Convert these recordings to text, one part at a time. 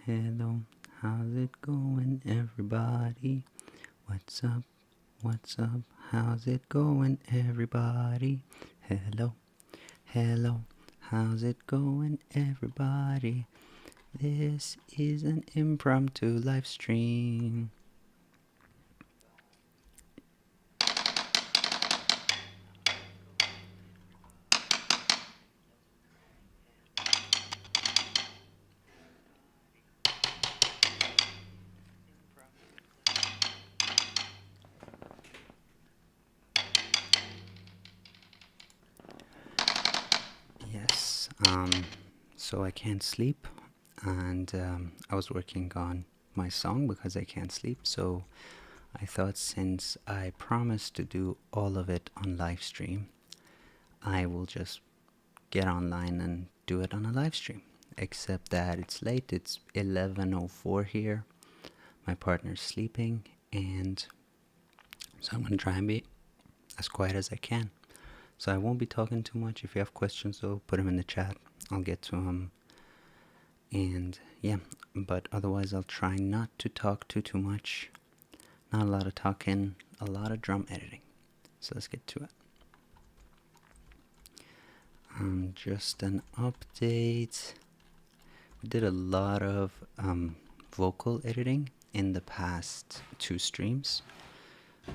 hello, how's it going, everybody? What's up, what's up, how's it going, everybody? Hello, hello, how's it going, everybody? This is an impromptu live stream. Yes, so I can't sleep, and I was working on my song because I can't sleep, so I thought since I promised to do all of it on live stream, I will just get online and do it on a live stream. Except that it's late, it's 11:04 here. My partner's sleeping, and so I'm gonna try and be as quiet as I can. So I won't be talking too much. If you have questions, though, put them in the chat. I'll get to them. And yeah, but otherwise, I'll try not to talk too much. Not a lot of talking, a lot of drum editing. So let's get to it. Just an update. We did a lot of vocal editing in the past 2 streams,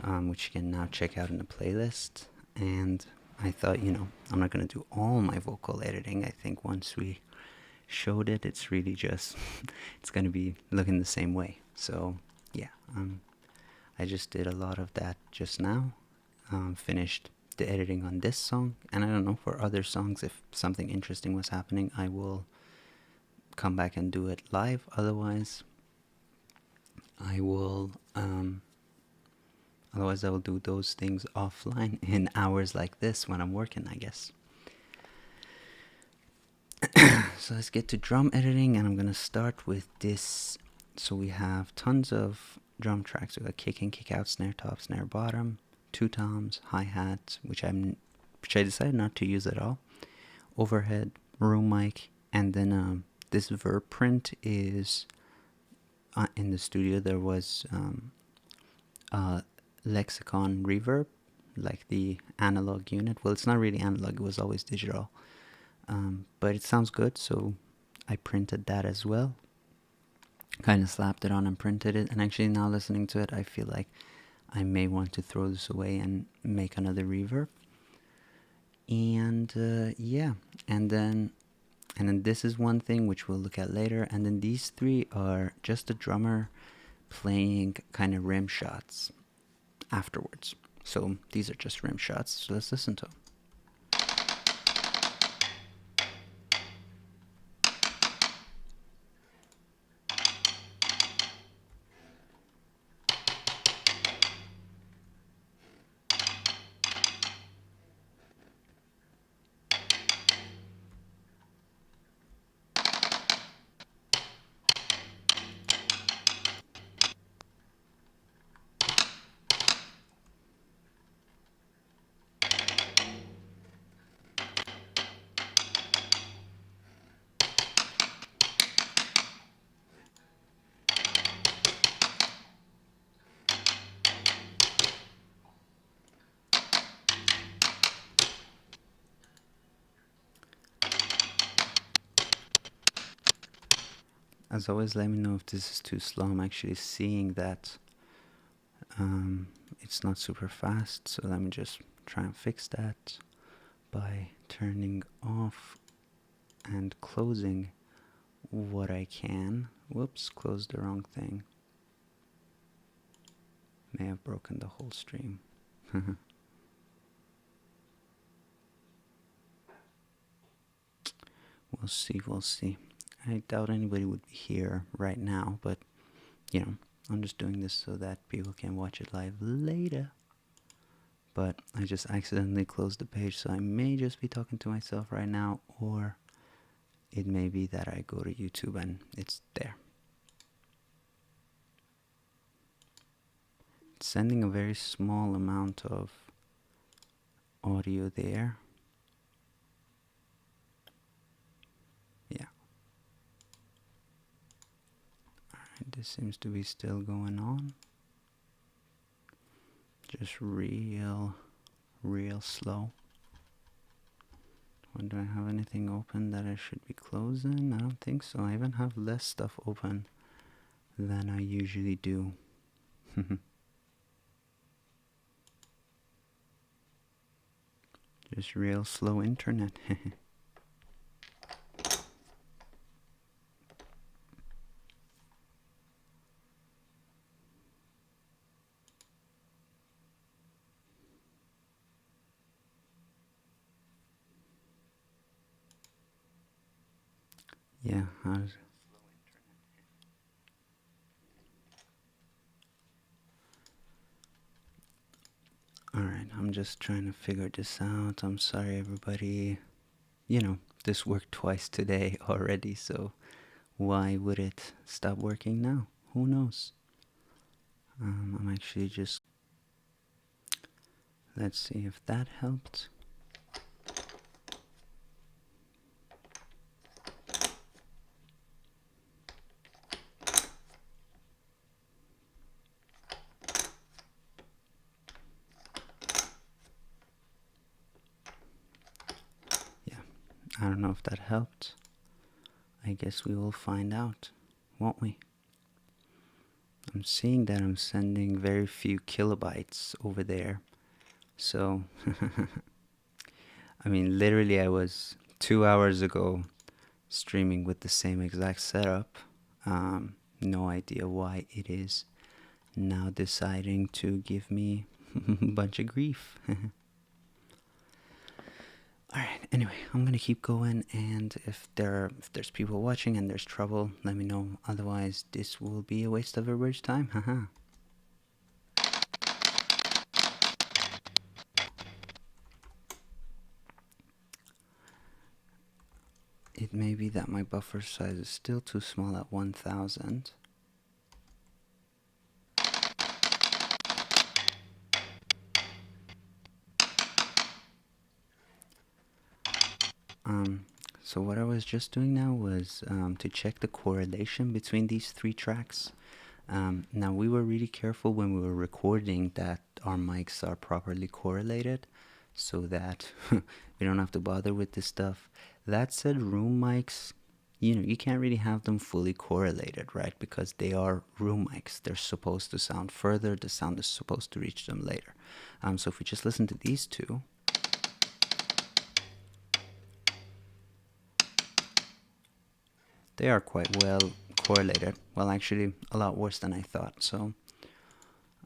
which you can now check out in the playlist. And I thought, I'm not going to do all my vocal editing. I think once we showed it, it's really just, it's going to be looking the same way. So yeah, I just did a lot of that just now. Finished the editing on this song, and I don't know, for other songs, if something interesting was happening, I will come back and do it live. Otherwise, I will do those things offline in hours like this when I'm working, I guess. So let's get to drum editing, and I'm gonna start with this. So we have tons of drum tracks. We got kick in, kick out, snare top, snare bottom, 2 toms, hi-hat, which I decided not to use at all, overhead, room mic, and then this verb print is in the studio. There was lexicon reverb, like the analog unit. Well, it's not really analog, it was always digital, but it sounds good, so I printed that as well. Kind of slapped it on and printed it, and actually now listening to it, I feel like I may want to throw this away and make another reverb. And yeah, and then this is one thing which we'll look at later, and then these 3 are just the drummer playing kind of rim shots afterwards. So these are just rim shots, so let's listen to them. As always, let me know if this is too slow. I'm actually seeing that it's not super fast, so let me just try and fix that by turning off and closing what I can. Whoops, closed the wrong thing. May have broken the whole stream. We'll see. I doubt anybody would be here right now, but I'm just doing this so that people can watch it live later. But I just accidentally closed the page, so I may just be talking to myself right now, or it may be that I go to YouTube and it's there. It's sending a very small amount of audio there. Yeah. This seems to be still going on. Just real slow. Do I have anything open that I should be closing? I don't think so. I even have less stuff open than I usually do. Just real slow internet. Yeah, alright, I'm just trying to figure this out. I'm sorry, everybody. You know, this worked twice today already, so why would it stop working now? Who knows? I'm actually just... Let's see if that helped. I don't know if that helped. I guess we will find out, won't we? I'm seeing that I'm sending very few kilobytes over there. So, I mean, literally I was 2 hours ago streaming with the same exact setup. No idea why it is now deciding to give me a bunch of grief. Alright, anyway, I'm gonna keep going, and if there's people watching and there's trouble, let me know. Otherwise, this will be a waste of everybody's time. Haha. It may be that my buffer size is still too small at 1000. So what I was just doing now was to check the correlation between these three tracks. Now we were really careful when we were recording that our mics are properly correlated, so that we don't have to bother with this stuff. That said, room mics, you know, you can't really have them fully correlated, right? Because they are room mics. They're supposed to sound further. The sound is supposed to reach them later. So if we just listen to these two, they are quite well correlated. Well, actually, a lot worse than I thought. So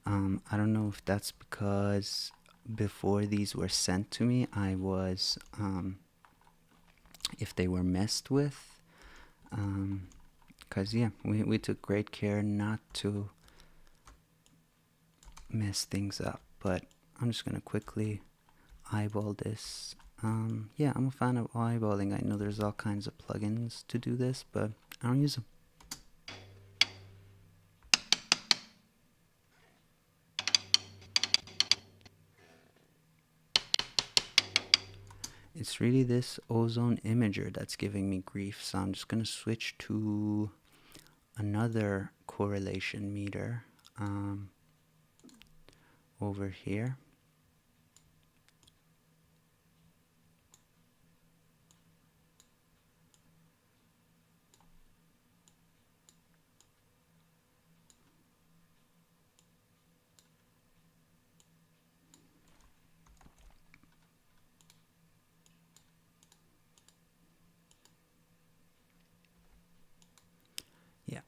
I don't know if that's because before these were sent to me, I was, if they were messed with, because yeah, we took great care not to mess things up. But I'm just gonna quickly eyeball this. Yeah, I'm a fan of eyeballing. I know there's all kinds of plugins to do this, but I don't use them. It's really this ozone imager that's giving me grief, so I'm just gonna switch to another correlation meter over here. Yeah.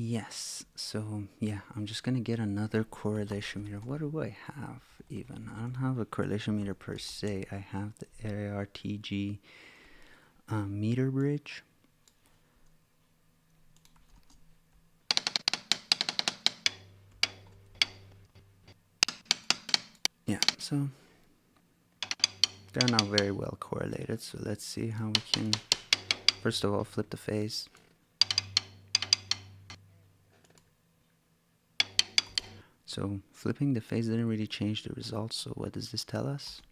Yes, so yeah, I'm just gonna get another correlation meter. What do I have even? I don't have a correlation meter per se. I have the ARTG meter bridge. Yeah, so they're not very well correlated, so let's see how we can, first of all, flip the phase. So flipping the phase didn't really change the results, so what does this tell us?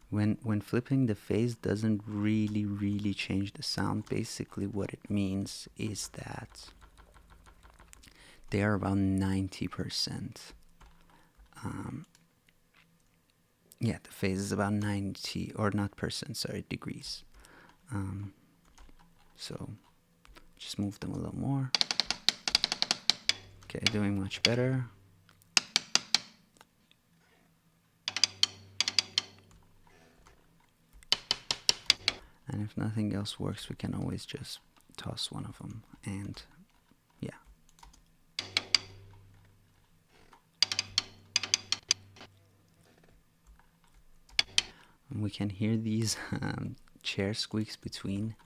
When flipping the phase doesn't really change the sound. Basically what it means is that they are about 90%. Yeah, the phase is about 90, or not percent, sorry, degrees. So just move them a little more. Okay, doing much better. And if nothing else works, we can always just toss one of them, and yeah. And we can hear these chair squeaks between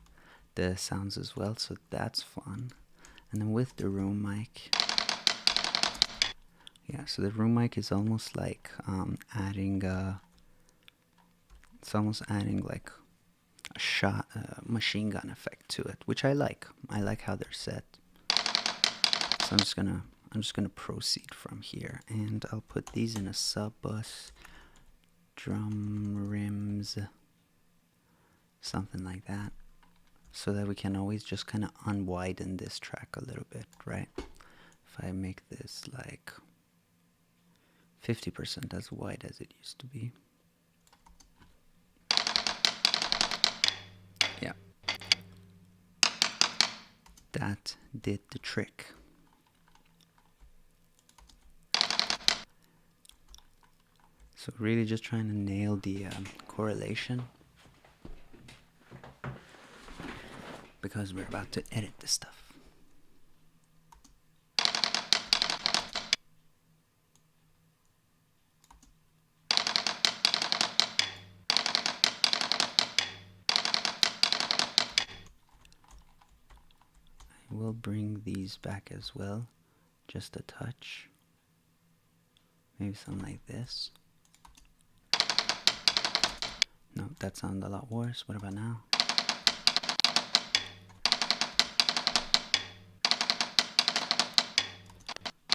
the sounds as well, so that's fun. And then with the room mic, yeah, so the room mic is almost like adding it's almost adding like a shot machine gun effect to it, which I like. I like how they're set. So I'm just gonna proceed from here, and I'll put these in a sub bus, drum rims, something like that, so that we can always just kind of unwiden this track a little bit, right? If I make this like 50% as wide as it used to be. Yeah. That did the trick. So really just trying to nail the correlation, because we're about to edit this stuff. I will bring these back as well, just a touch. Maybe something like this. No, that sounded a lot worse. What about now?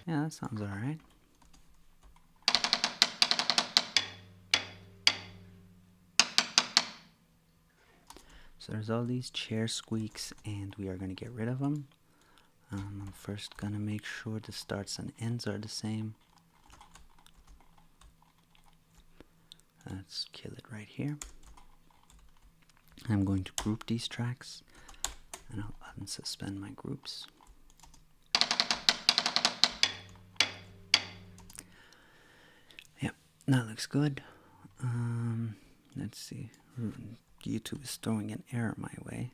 Yeah, that sounds alright. So there's all these chair squeaks, and we are going to get rid of them. I'm first going to make sure the starts and ends are the same. Let's kill it right here. I'm going to group these tracks, and I'll unsuspend my groups. Yeah, that looks good. Let's see. YouTube is throwing an error my way.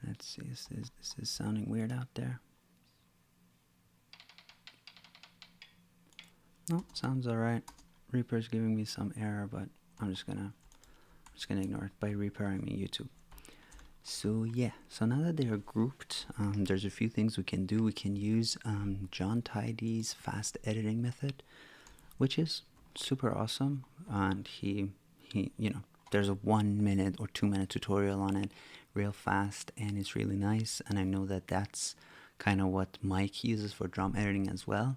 Let's see. This is sounding weird out there. No, sounds alright. Reaper's giving me some error, but I'm just gonna ignore it. By Reaper, I mean YouTube. So yeah, so now that they are grouped, there's a few things we can do. We can use John Tidy's fast editing method, which is super awesome. And he you know, there's a 1 minute or 2 minute tutorial on it, real fast, and it's really nice. And I know that that's kind of what Mike uses for drum editing as well.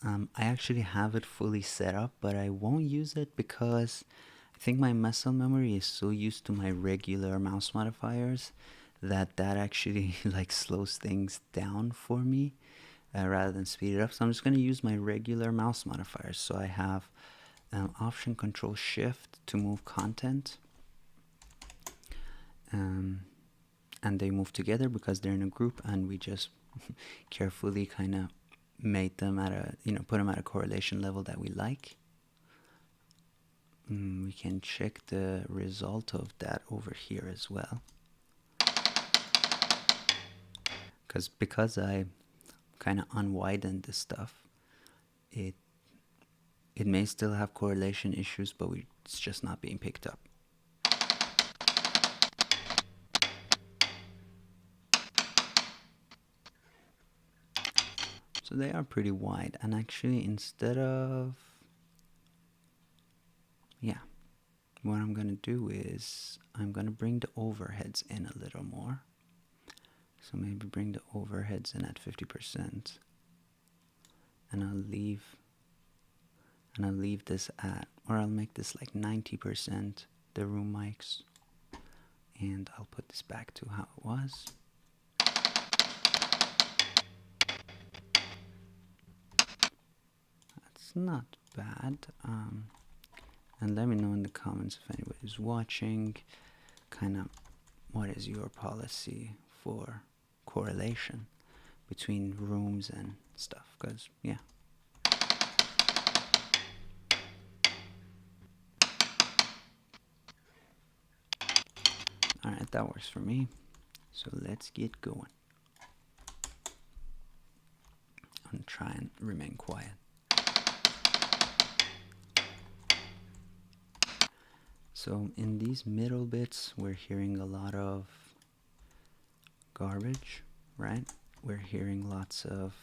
I actually have it fully set up, but I won't use it because I think my muscle memory is so used to my regular mouse modifiers that actually like slows things down for me rather than speed it up. So I'm just going to use my regular mouse modifiers. So I have Option Control Shift to move content, and they move together because they're in a group, and we just carefully kind of made them at a, put them at a correlation level that we like. We can check the result of that over here as well, because I kind of unwidened this stuff, it may still have correlation issues, but it's just not being picked up. So they are pretty wide, and actually instead of, what I'm going to do is I'm going to bring the overheads in a little more. So maybe bring the overheads in at 50%. and I'll leave this at, or I'll make this like 90% the room mics, and I'll put this back to how it was. That's not bad. And let me know in the comments if anybody's watching, kind of what is your policy for correlation between rooms and stuff, because yeah. Alright, that works for me. So let's get going. And try and remain quiet. So in these middle bits, we're hearing a lot of garbage, right? We're hearing lots of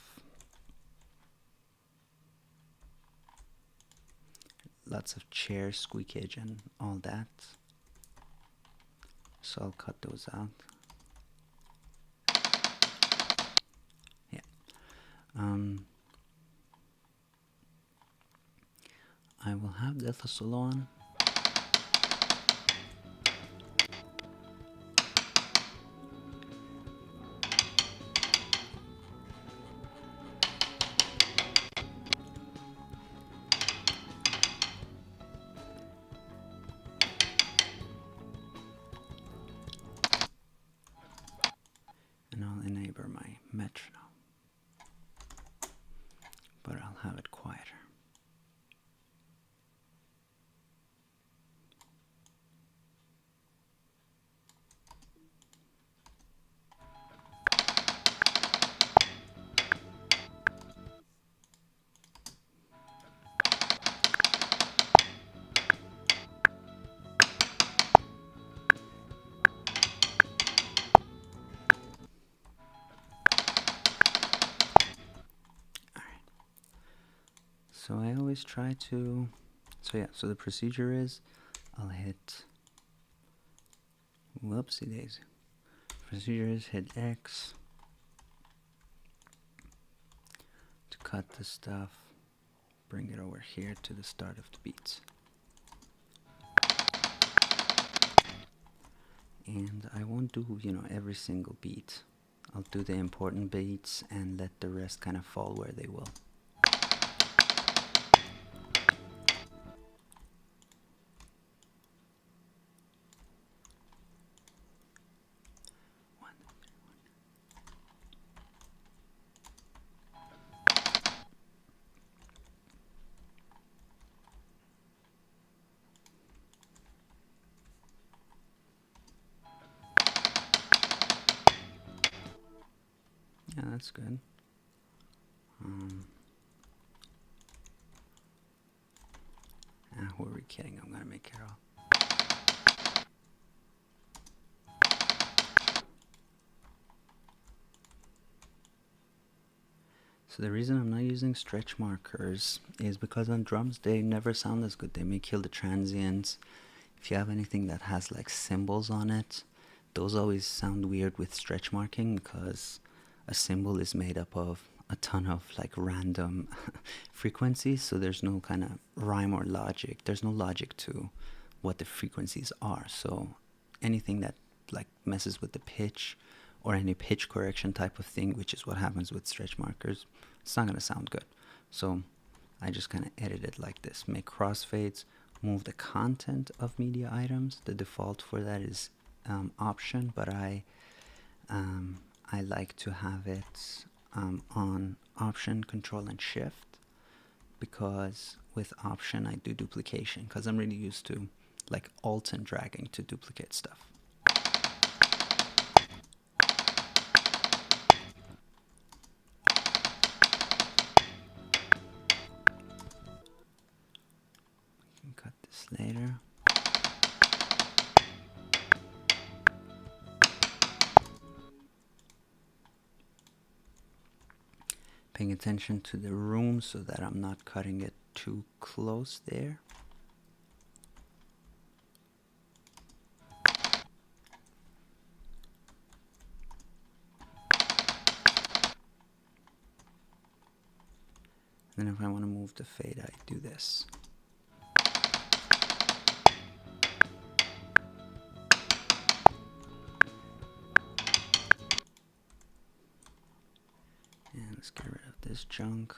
chair squeakage and all that. So I'll cut those out. Yeah. I will have Delta Solo on. And I'll enable my metronome, but I'll have it quieter. So I always try to, so the procedure is, I'll hit, whoopsie daisy. Procedure is hit X to cut the stuff, bring it over here to the start of the beats. And I won't do, every single beat. I'll do the important beats and let the rest kind of fall where they will. Yeah, that's good. Who are we kidding? I'm gonna make it all. So the reason I'm not using stretch markers is because on drums they never sound as good. They may kill the transients. If you have anything that has like cymbals on it, those always sound weird with stretch marking, because a cymbal is made up of a ton of like random frequencies, so there's no kind of rhyme or logic. There's no logic to what the frequencies are. So anything that like messes with the pitch or any pitch correction type of thing, which is what happens with stretch markers, it's not going to sound good. So I just kind of edit it like this. Make crossfades, move the content of media items. The default for that is option, but I like to have it on option, control, and shift, because with option I do duplication, because I'm really used to like alt and dragging to duplicate stuff. We can cut this later. Paying attention to the room so that I'm not cutting it too close there. Then if I want to move the fade, I do this. And let's get rid of this junk.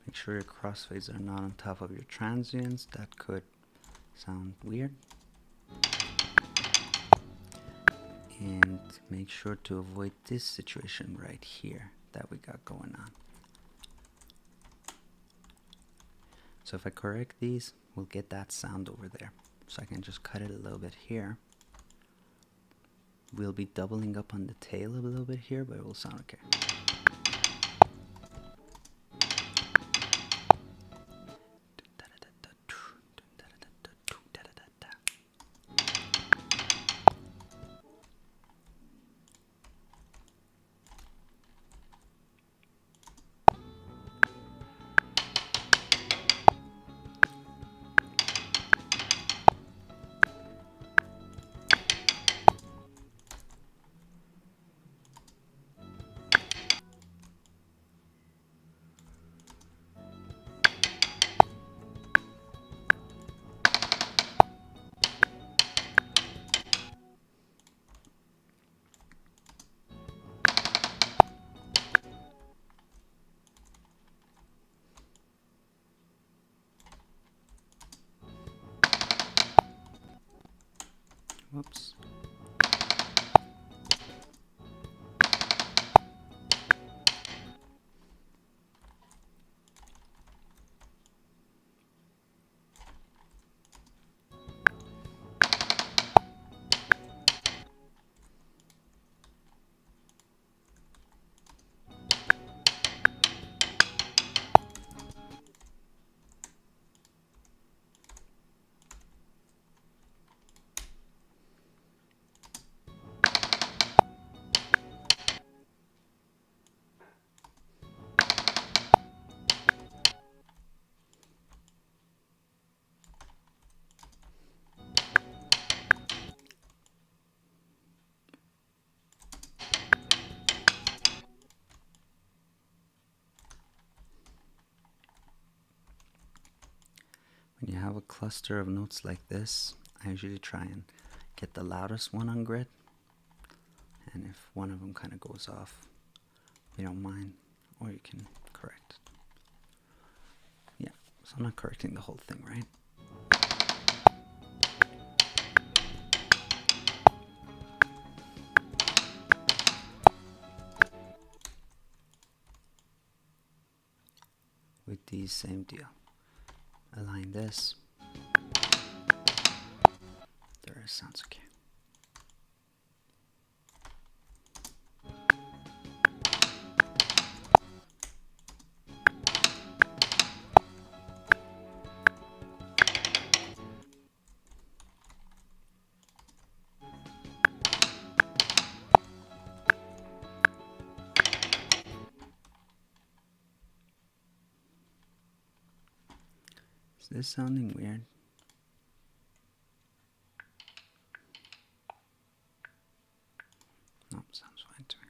Make sure your crossfades are not on top of your transients. That could sound weird. And make sure to avoid this situation right here that we got going on. So if I correct these, we'll get that sound over there. So I can just cut it a little bit here. We'll be doubling up on the tail a little bit here, but it will sound okay. Whoops. When you have a cluster of notes like this, I usually try and get the loudest one on grid. And if one of them kind of goes off, we don't mind, or you can correct. Yeah, so I'm not correcting the whole thing, right? With the keys, same deal. Align this. The rest sounds okay. Is this sounding weird? Nope, sounds fine to me.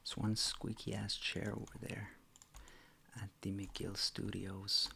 There's one squeaky ass chair over there at the McGill Studios.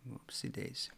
Whoopsie daisy.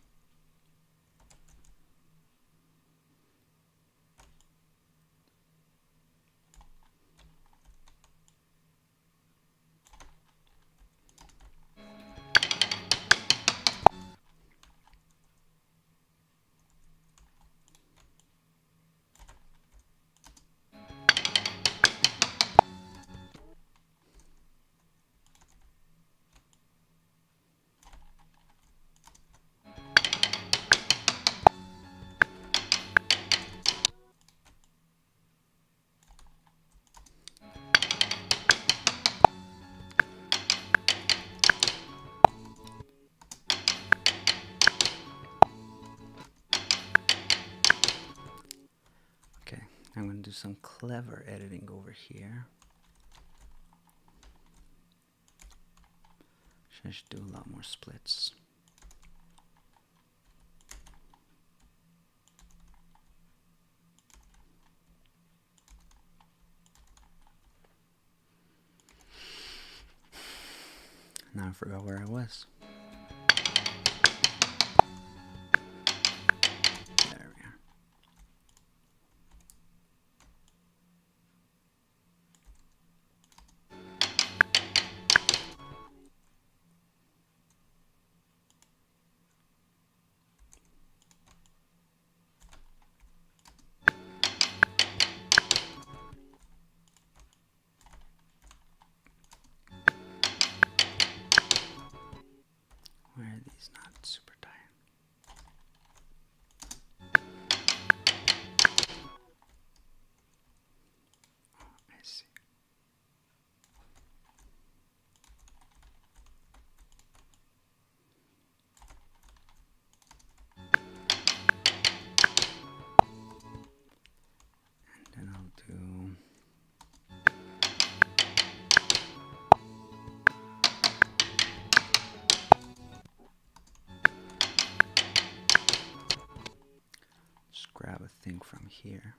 I'm going to do some clever editing over here. I should do a lot more splits. Now I forgot where I was. There we are. Why are these not super tight? Oh, I see. And then I'll do just grab a thing from here.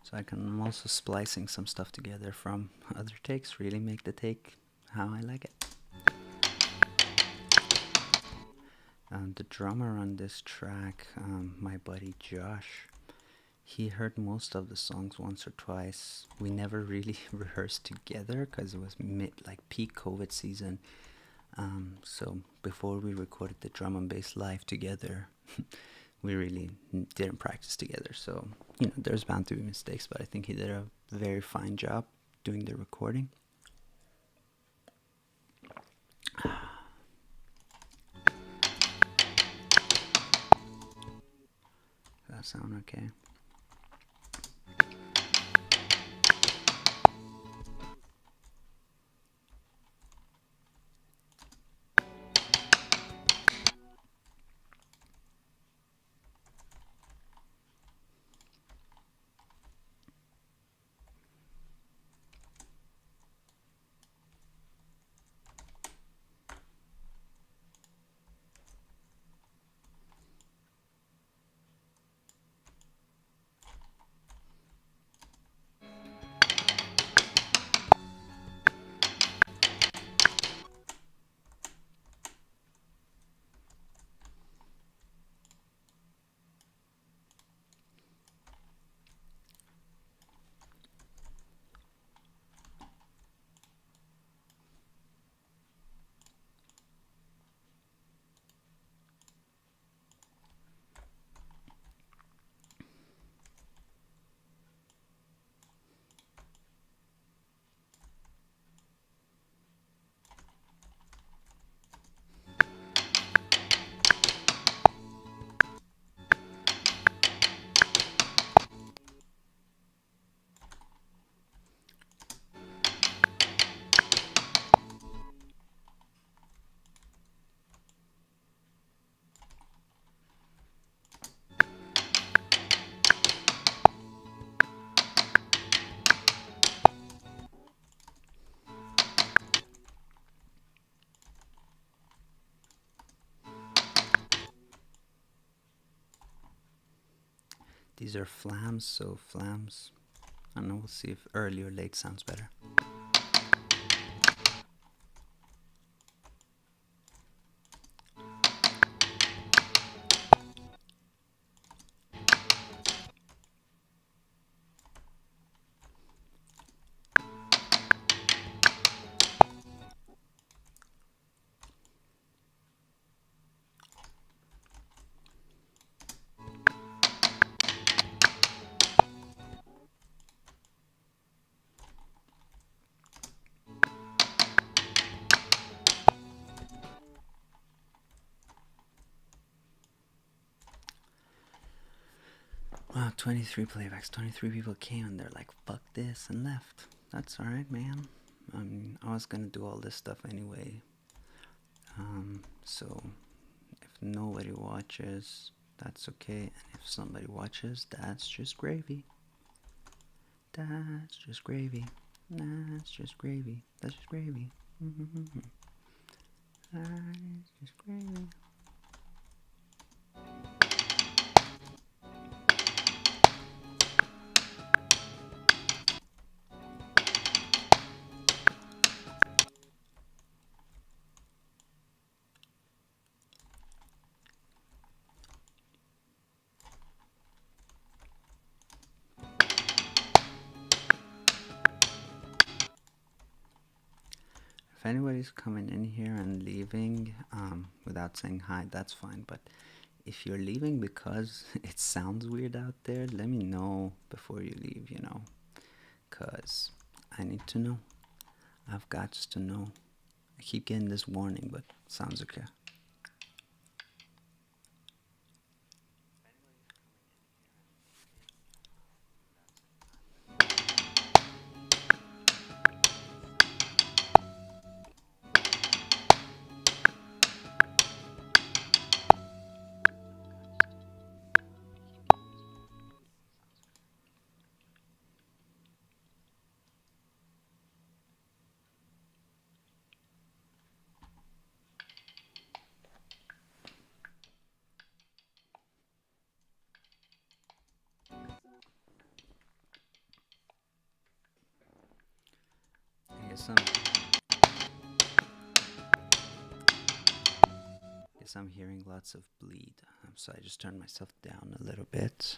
So I'm also splicing some stuff together from other takes, really make the take how I like it. The drummer on this track, my buddy Josh, he heard most of the songs once or twice. We never really rehearsed together because it was like peak COVID season. So before we recorded the drum and bass live together, we really didn't practice together. So, there's bound to be mistakes, but I think he did a very fine job doing the recording. Does that sound okay? These are flams, so flams. I don't know, we'll see if early or late sounds better. Wow, 23 playbacks. 23 people came and they're like, fuck this, and left. That's alright, man. I mean, I was gonna do all this stuff anyway. So if nobody watches, that's okay. And if somebody watches, that's just gravy. That's just gravy. That's just gravy. That's just gravy. That's just gravy. If anybody's coming in here and leaving without saying hi, that's fine. But if you're leaving because it sounds weird out there, let me know before you leave, because I need to know. I've got to know. I keep getting this warning, but it sounds okay. Guess I'm hearing lots of bleed. So I just turned myself down a little bit.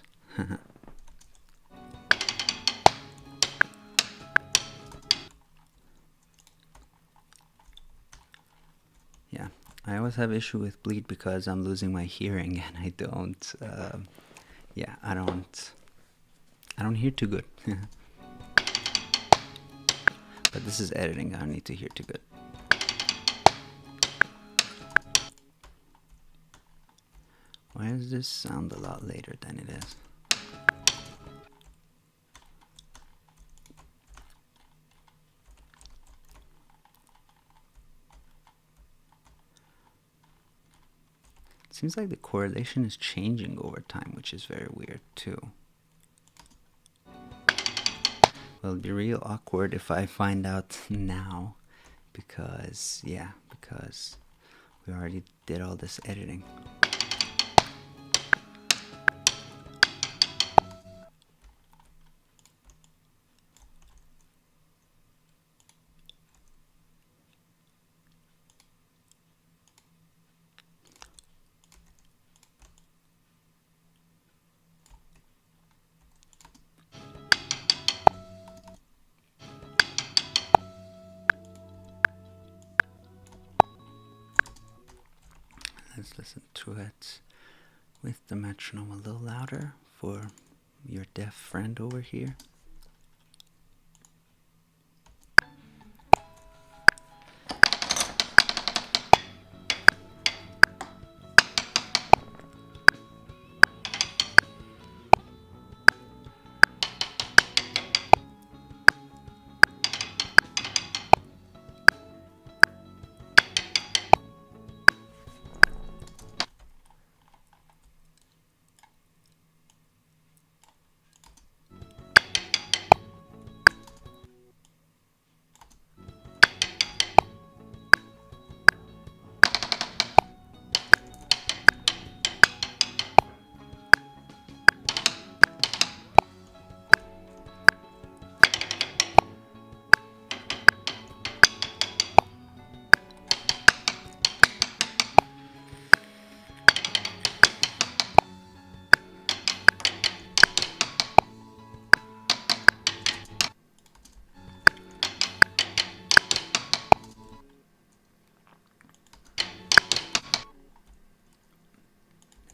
Yeah, I always have issue with bleed because I'm losing my hearing and I don't. Yeah, I don't hear too good. But this is editing. I don't need to hear too good. Why does this sound a lot later than it is? It seems like the correlation is changing over time, which is very weird too. Well, it'd be real awkward if I find out now, because we already did all this editing. Let's listen to it with the metronome a little louder for your deaf friend over here.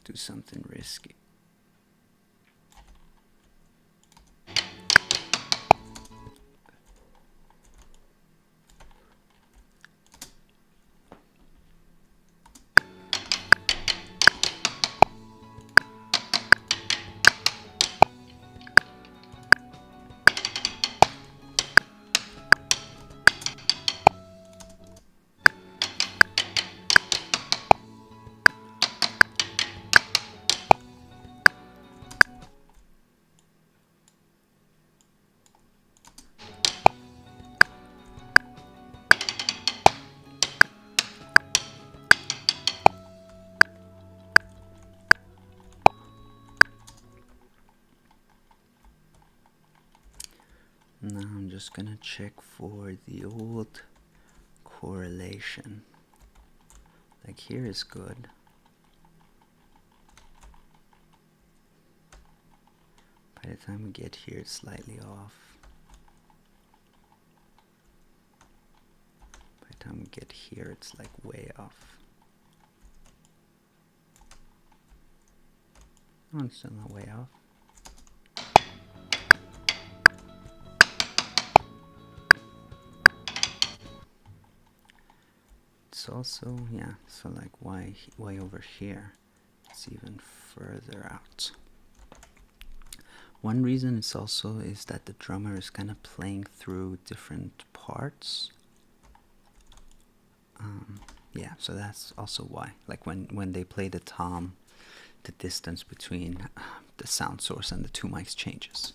Do something risky. Now I'm just gonna check for the old correlation. Like here is good. By the time we get here, it's slightly off. By the time we get here, it's like way off. Oh, it's still not way off. It's also, yeah, so like way over here, it's even further out. One reason it's also is that the drummer is kind of playing through different parts. Yeah, so that's also why. Like when they play the tom, the distance between the sound source and the two mics changes.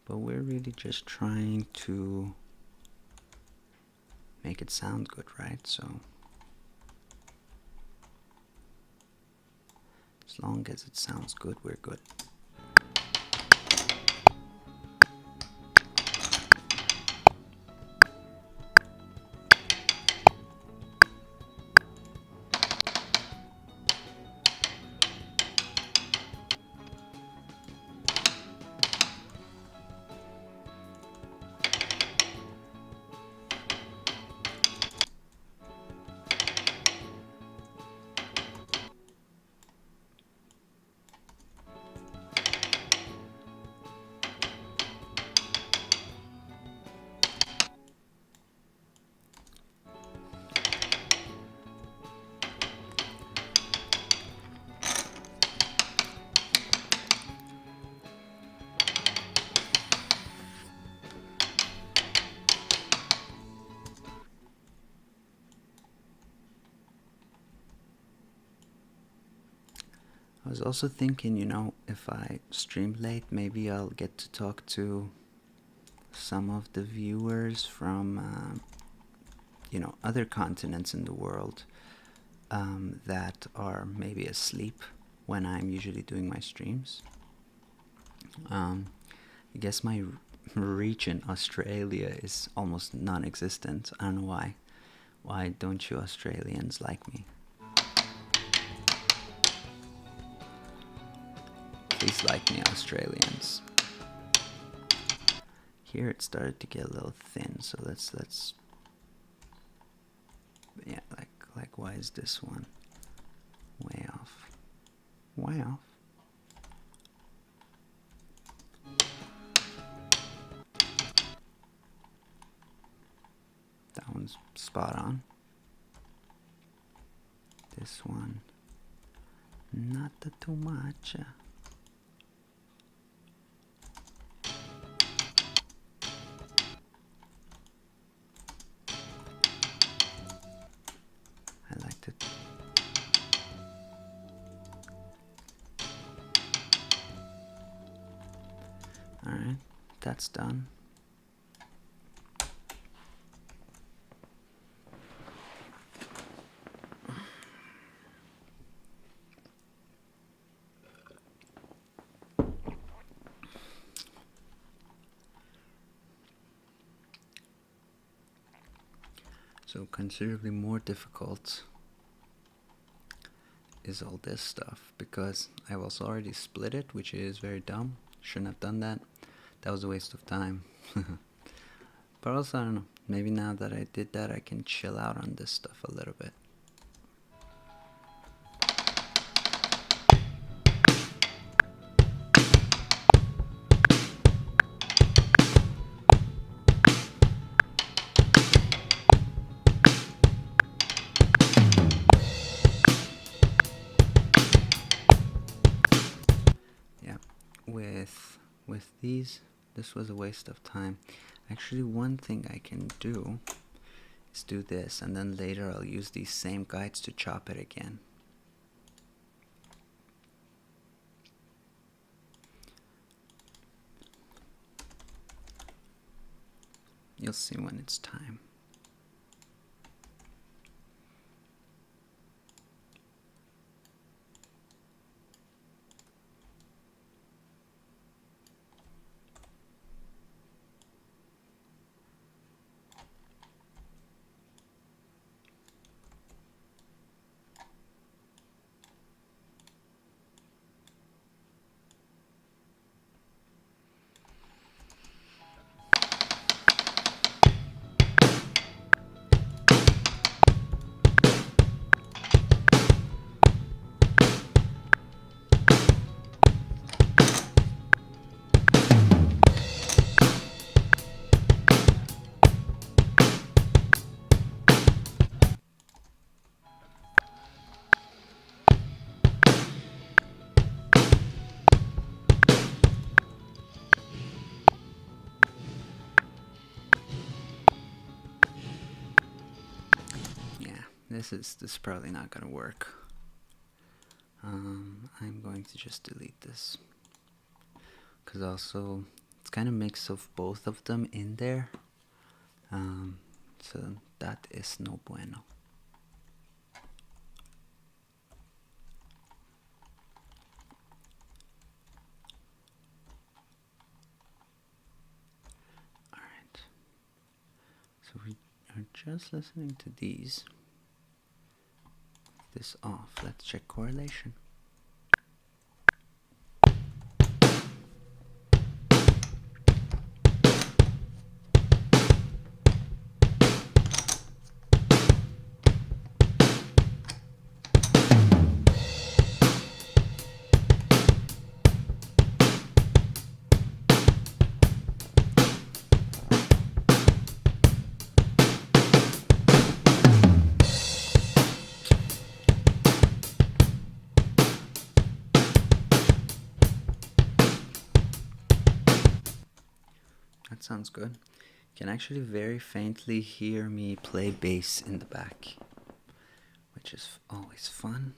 But we're really just trying to make it sound good, right? So it's as long as it sounds good, we're good. I was also thinking, if I stream late, maybe I'll get to talk to some of the viewers from, other continents in the world that are maybe asleep when I'm usually doing my streams. I guess my reach in Australia is almost non-existent. I don't know why. Why don't you Australians like me? Please like me, Australians. Here it started to get a little thin, so let's yeah, like why is this one way off? Way off. That one's spot on. This one, not too much. I liked it. Alright, that's done. So considerably more difficult is all this stuff, because I was already split it, which is very dumb. Shouldn't have done that. That was a waste of time. But also, I don't know, maybe now that I did that, I can chill out on this stuff a little bit. With these, this was a waste of time. Actually, one thing I can do is do this, and then later I'll use these same guides to chop it again. You'll see when it's time. This is probably not gonna work. I'm going to just delete this, because also it's kind of mix of both of them in there, so that is no bueno. just listening to these. This off. Let's check correlation. That sounds good. You can actually very faintly hear me play bass in the back, which is always fun.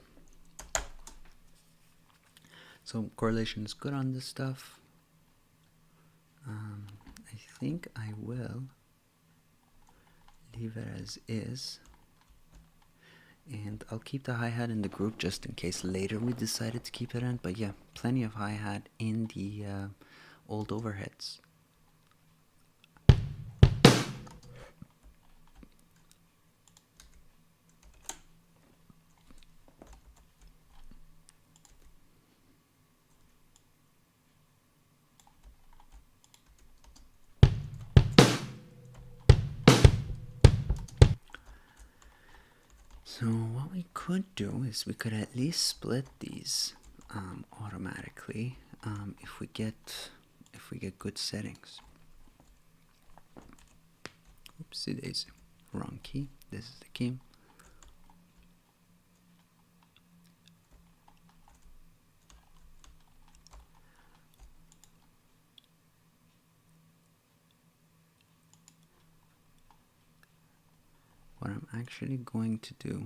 So correlation is good on this stuff. I think I will leave it as is, and I'll keep the hi-hat in the group just in case later we decided to keep it in. But yeah, plenty of hi-hat in the old overheads. So what we could do is we could at least split these automatically if we get good settings. Oopsie daisy, wrong key. This is the key. What I'm actually going to do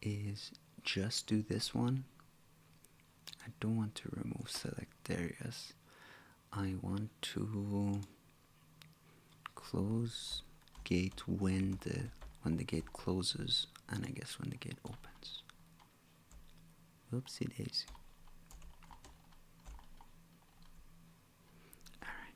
is just do this one. I don't want to remove select areas. I want to close gate when the gate closes, and I guess when the gate opens. Whoopsie daisy. Alright.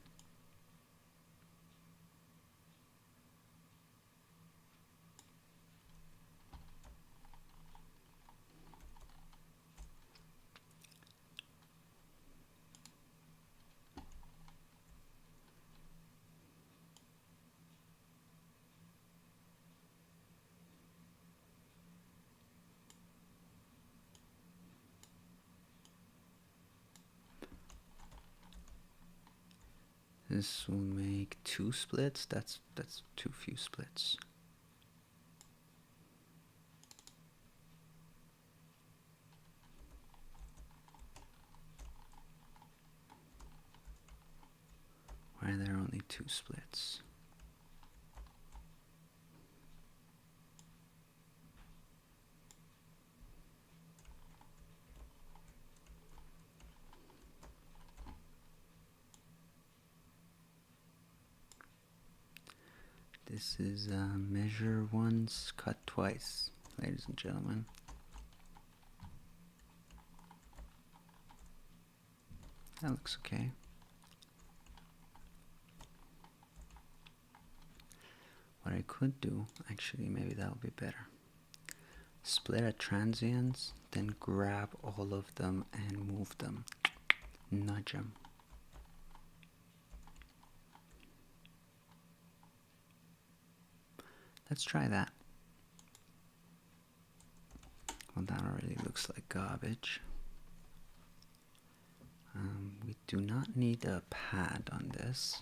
This will make 2 splits. That's too few splits. Why are there only 2 splits? This is measure once, cut twice, ladies and gentlemen. That looks okay. What I could do, actually, maybe that'll be better. Split at transients, then grab all of them and move them. Nudge them. Let's try that. Well, that already looks like garbage. We do not need a pad on this.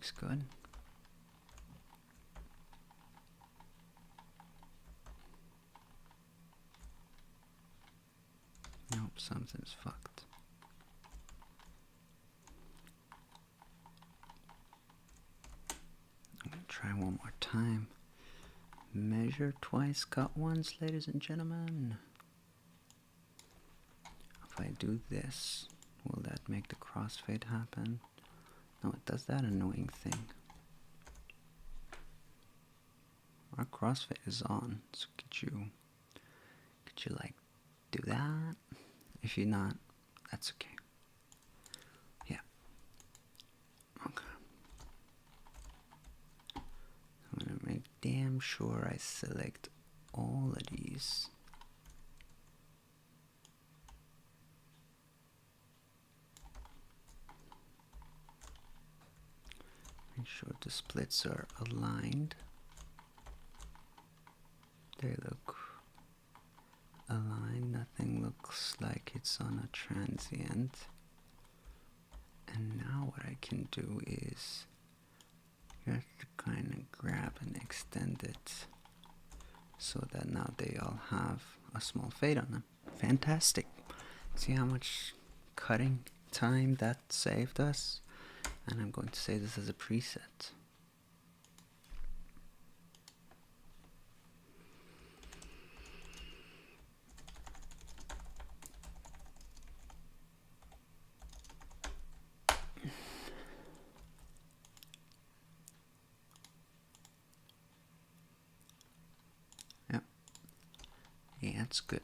looks good. Nope, something's fucked. I'm gonna try one more time. Measure twice, cut once, ladies and gentlemen. If I do this, will that make the crossfade happen? No, it does that annoying thing. Our crossfade is on, so could you like do that? If you're not, that's okay. Yeah. Okay. I'm gonna make damn sure I select all of these. Make sure the splits are aligned. They look aligned. Nothing looks like it's on a transient. And now what I can do is just kind of grab and extend it so that now they all have a small fade on them. Fantastic. See how much cutting time that saved us? And I'm going to say this as a preset. Yep. Yeah, that's good.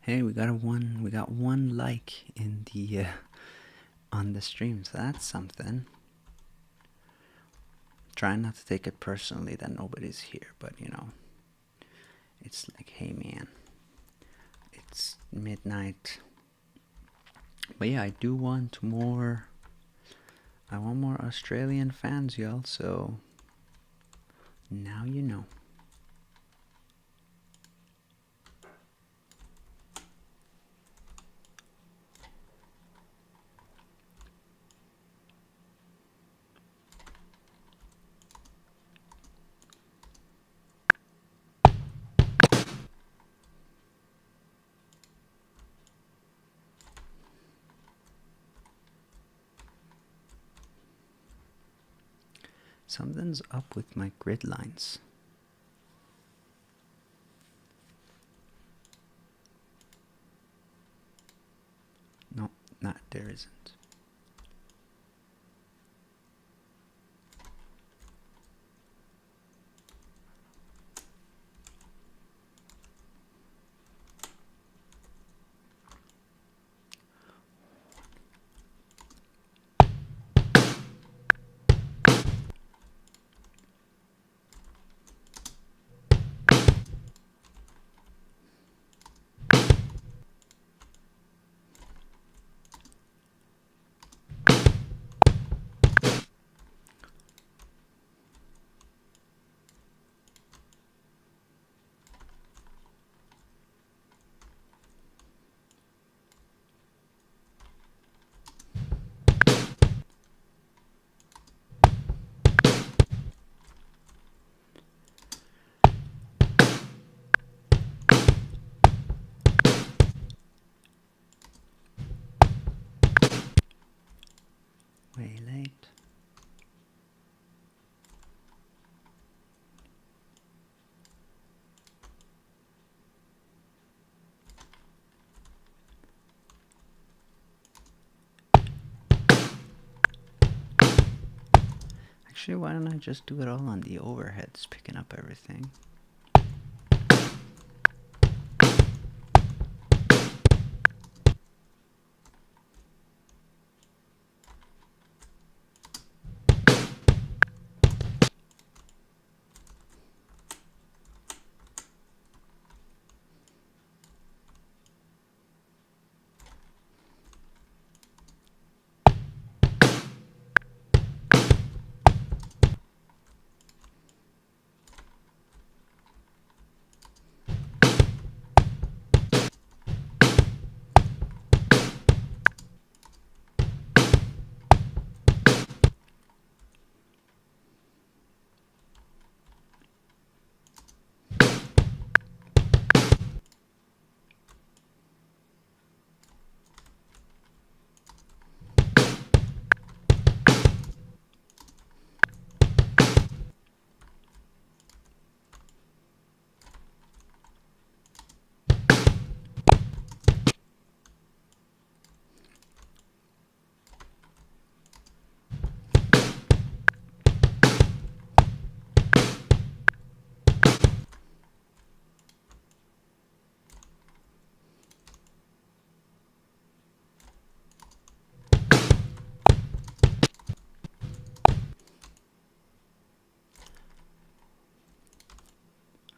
Hey, we got one like in the on the stream, so that's something. Try not to take it personally that nobody's here, but you know, it's like, hey man, it's midnight. But yeah, I do want more. I want more Australian fans, y'all. So now you know. Something's up with my grid lines. No, not there isn't. Actually, why don't I just do it all on the overheads, picking up everything?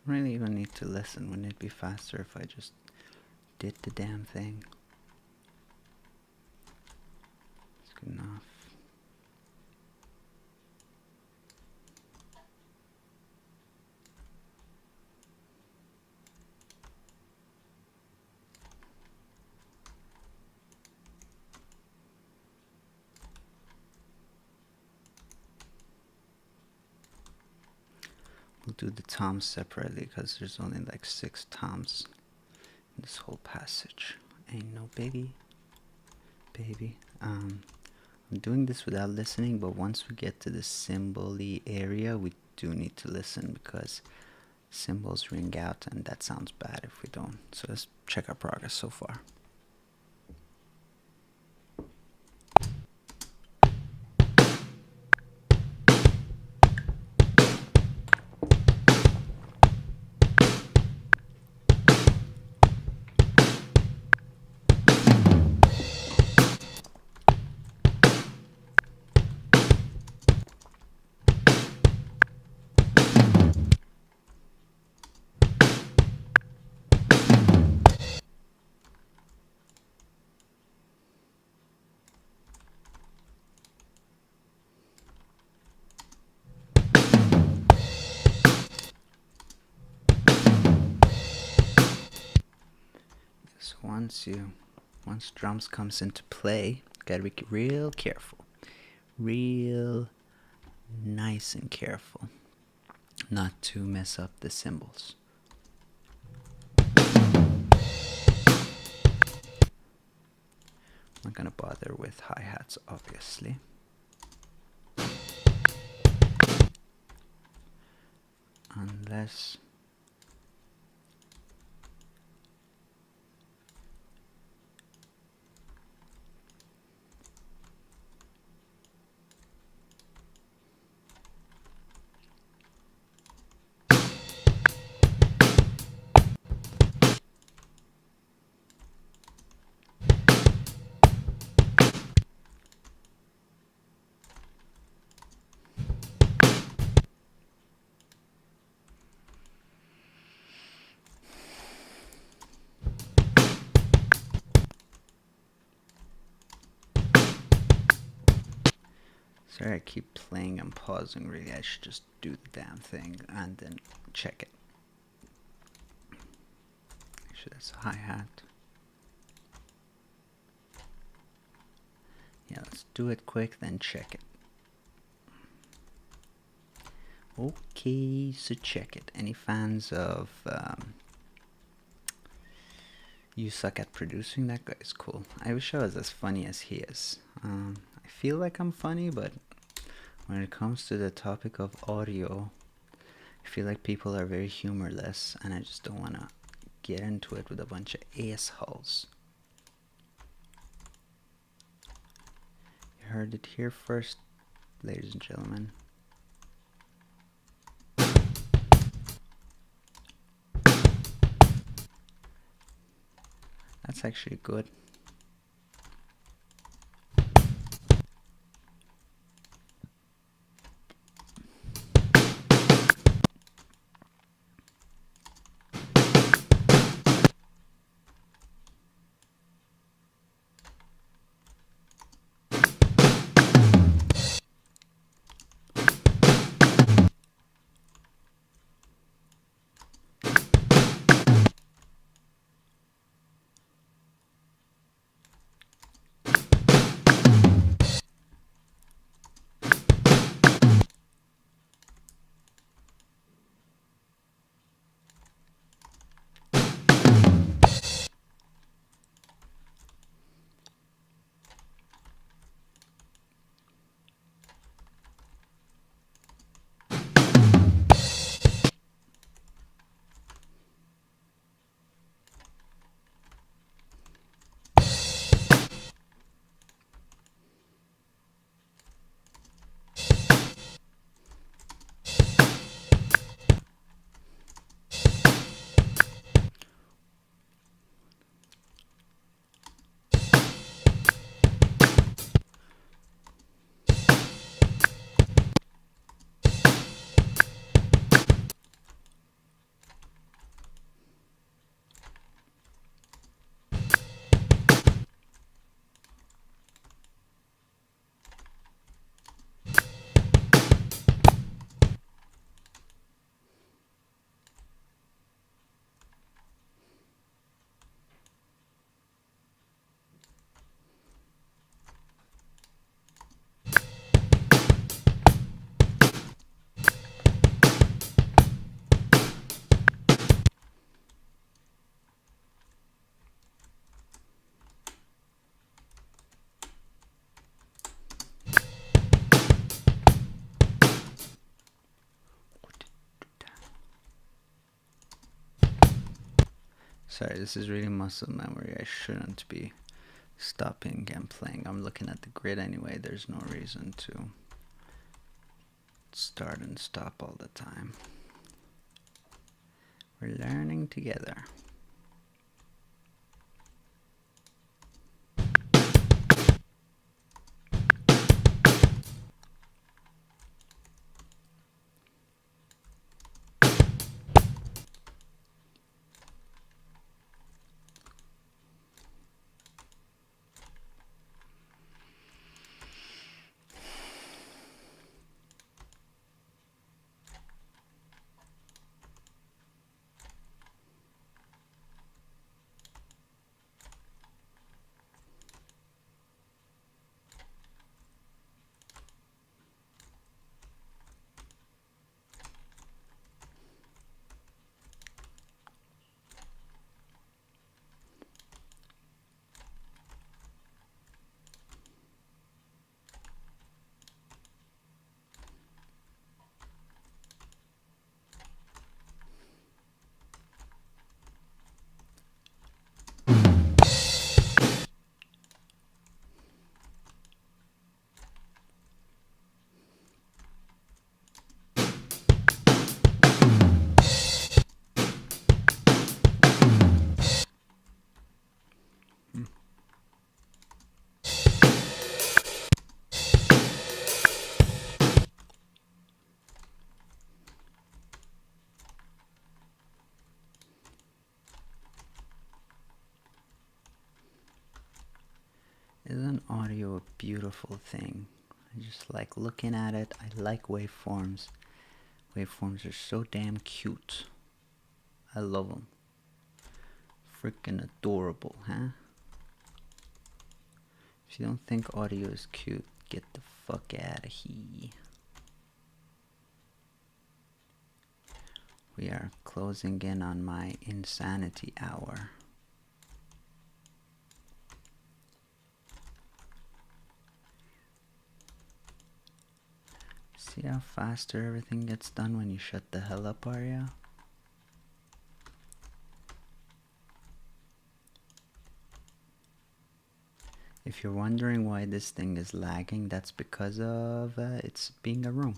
I don't really even need to listen. Wouldn't it be faster if I just did the damn thing? It's good enough. We'll do the toms separately because there's only like 6 toms in this whole passage. Ain't no biggie, baby. I'm doing this without listening, but once we get to the cymbal-y area, we do need to listen because cymbals ring out and that sounds bad if we don't. So let's check our progress so far. So once drums comes into play, gotta be real careful, real nice and careful, not to mess up the cymbals. I'm not gonna bother with hi-hats, obviously. Unless sorry, I keep playing and pausing. Really, I should just do the damn thing and then check it. Actually, that's a hi-hat. Yeah, let's do it quick, then check it. Okay, so check it. Any fans of You Suck at Producing? That guy's cool. I wish I was as funny as he is. I feel like I'm funny, but when it comes to the topic of audio, I feel like people are very humorless, and I just don't want to get into it with a bunch of assholes. You heard it here first, ladies and gentlemen. That's actually good. Sorry, this is really muscle memory. I shouldn't be stopping and playing. I'm looking at the grid anyway. There's no reason to start and stop all the time. We're learning together. Isn't audio a beautiful thing? I just like looking at it. I like waveforms. Waveforms are so damn cute. I love them. Freaking adorable, huh? If you don't think audio is cute, get the fuck out of here. We are closing in on my insanity hour. See how faster everything gets done when you shut the hell up, Arya? If you're wondering why this thing is lagging, that's because of it's being a room.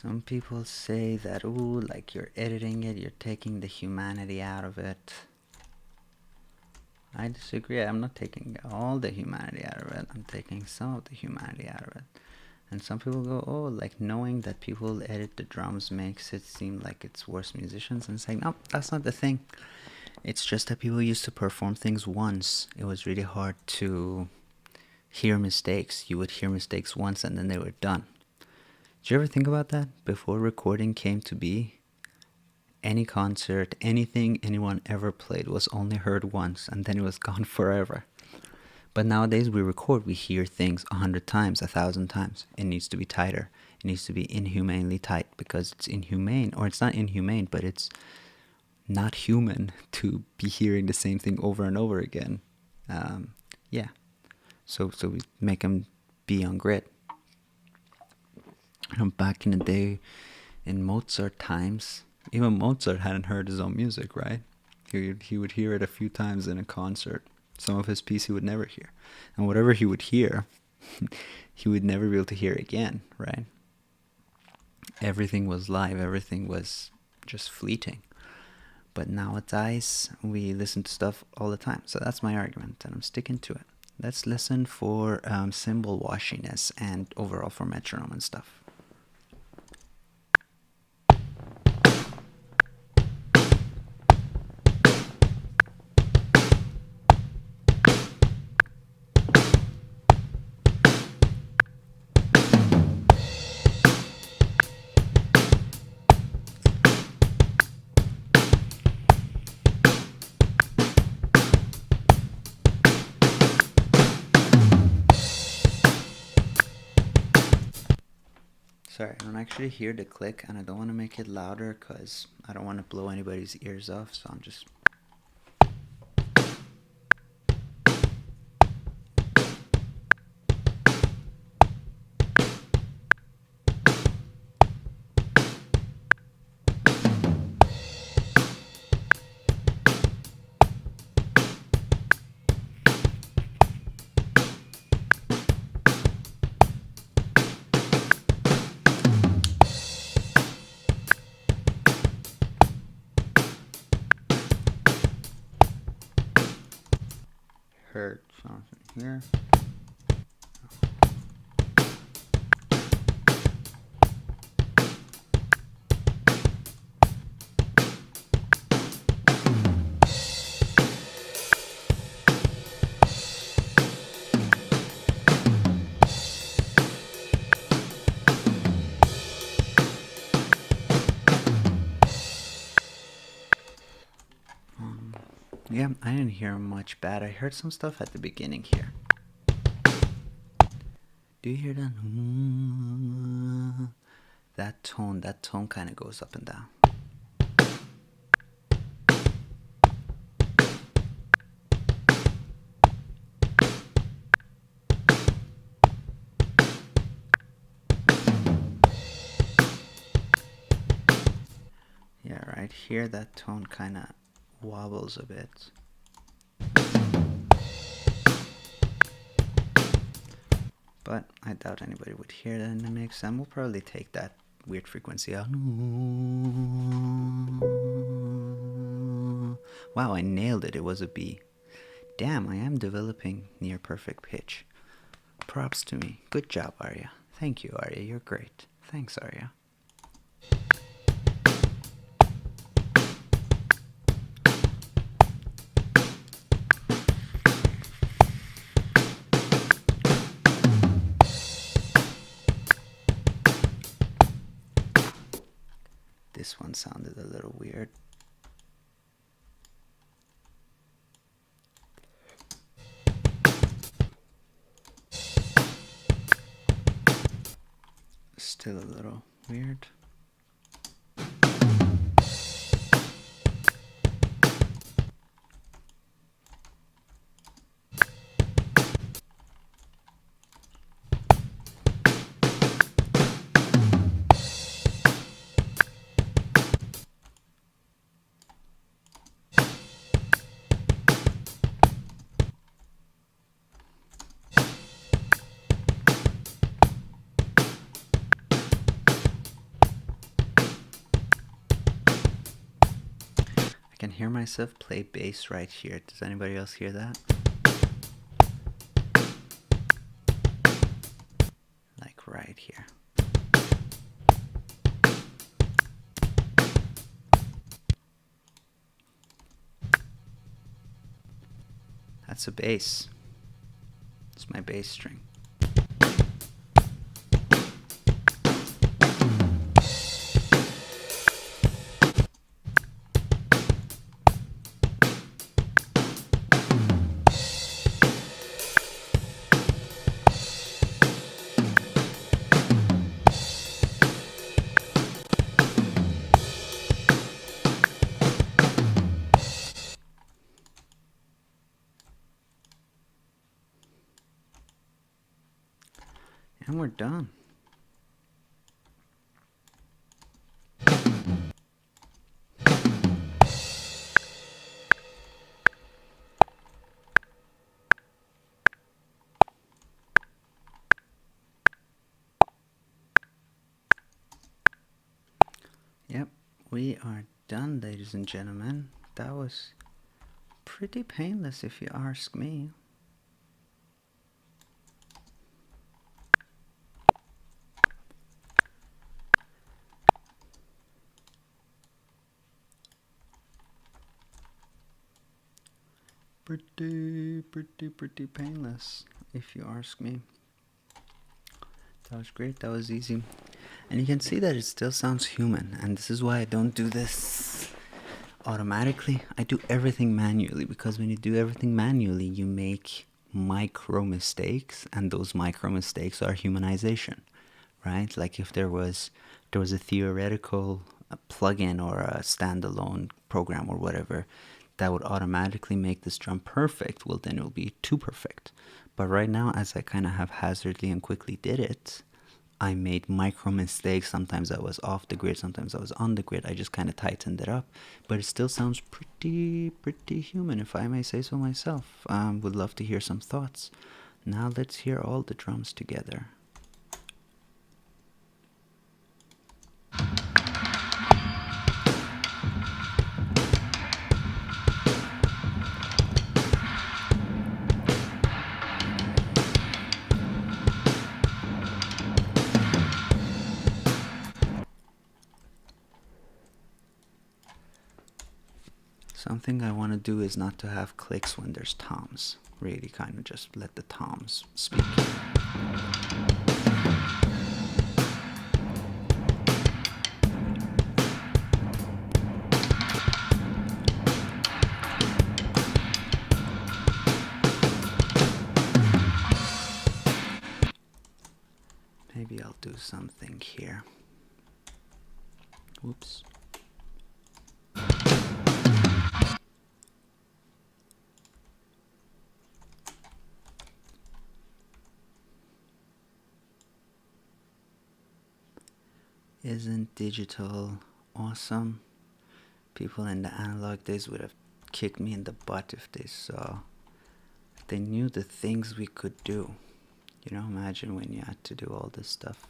Some people say that, ooh, like you're editing it, you're taking the humanity out of it. I disagree. I'm not taking all the humanity out of it. I'm taking some of the humanity out of it. And some people go, oh, like knowing that people edit the drums makes it seem like it's worse musicians. And it's like, no, that's not the thing. It's just that people used to perform things once. It was really hard to hear mistakes. You would hear mistakes once and then they were done. Did you ever think about that? Before recording came to be, any concert, anything anyone ever played was only heard once and then it was gone forever. But nowadays we record, we hear things 100 times, 1,000 times. It needs to be tighter. It needs to be inhumanely tight because it's inhumane, or it's not inhumane, but it's not human to be hearing the same thing over and over again. Yeah. So we make them be on grid. Back in the day, in Mozart times, even Mozart hadn't heard his own music, right? He would hear it a few times in a concert. Some of his piece he would never hear. And whatever he would hear, he would never be able to hear again, right? Everything was live. Everything was just fleeting. But nowadays, we listen to stuff all the time. So that's my argument, and I'm sticking to it. Let's listen for cymbal washiness and overall for metronome and stuff. Sorry, I don't actually hear the click, and I don't want to make it louder because I don't want to blow anybody's ears off, so I'm just... heard something here. Yeah, I didn't hear much bad. I heard some stuff at the beginning here. Do you hear that? That tone kind of goes up and down. Yeah, right here that tone kind of wobbles a bit. But I doubt anybody would hear that in the mix, and we'll probably take that weird frequency out. Wow, I nailed it. It was a B. Damn, I am developing near perfect pitch. Props to me. Good job, Arya. Thank you, Arya. You're great. Thanks, Arya. This one sounded a little weird. Still a little weird. hear myself play bass right here. Does anybody else hear that? Like right here. That's a bass. It's my bass string. And we're done. Yep, we are done, ladies and gentlemen. That was pretty painless if you ask me. Pretty painless, if you ask me. That was great, that was easy. And you can see that it still sounds human, and this is why I don't do this automatically. I do everything manually, because when you do everything manually, you make micro mistakes, and those micro mistakes are humanization, right? Like if there was a theoretical plugin or a standalone program or whatever that would automatically make this drum perfect, well, then it will be too perfect. But right now, as I kind of haphazardly and quickly did it, I made micro mistakes. Sometimes I was off the grid, sometimes I was on the grid. I just kind of tightened it up, but it still sounds pretty human, if I may say so myself. Would love to hear some thoughts. Now let's hear all the drums together. Something I want to do is not to have clicks when there's toms. Really kind of just let the toms speak. Maybe I'll do something here. Whoops. Isn't digital awesome? People in the analog days would have kicked me in the butt if they saw. If they knew the things we could do. You know, imagine when you had to do all this stuff.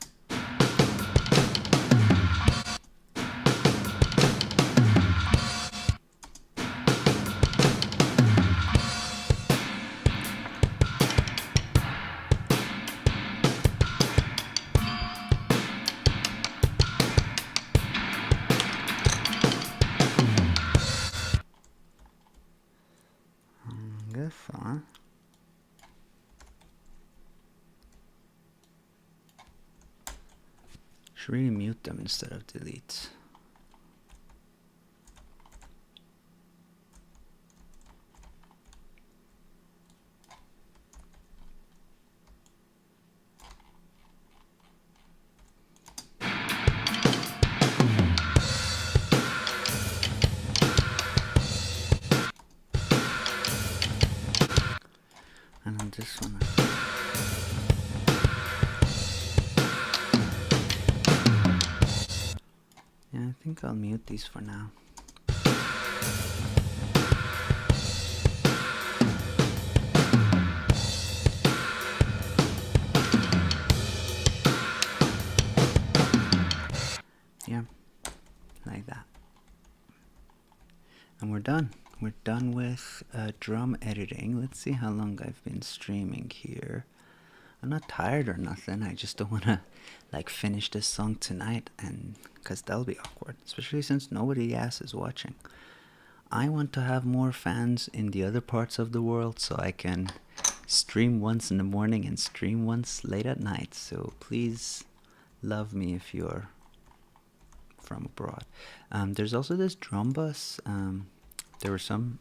Should really mute them instead of delete. And on this one, yeah, I think I'll mute these for now. Yeah, like that. And we're we're done. We're done with drum editing. Let's see how long I've been streaming here. I'm not tired or nothing. I just don't want to like finish this song tonight, and because that'll be awkward, especially since nobody else is watching. I want to have more fans in the other parts of the world so I can stream once in the morning and stream once late at night. So please love me if you're from abroad. There's also this drum bus. There were some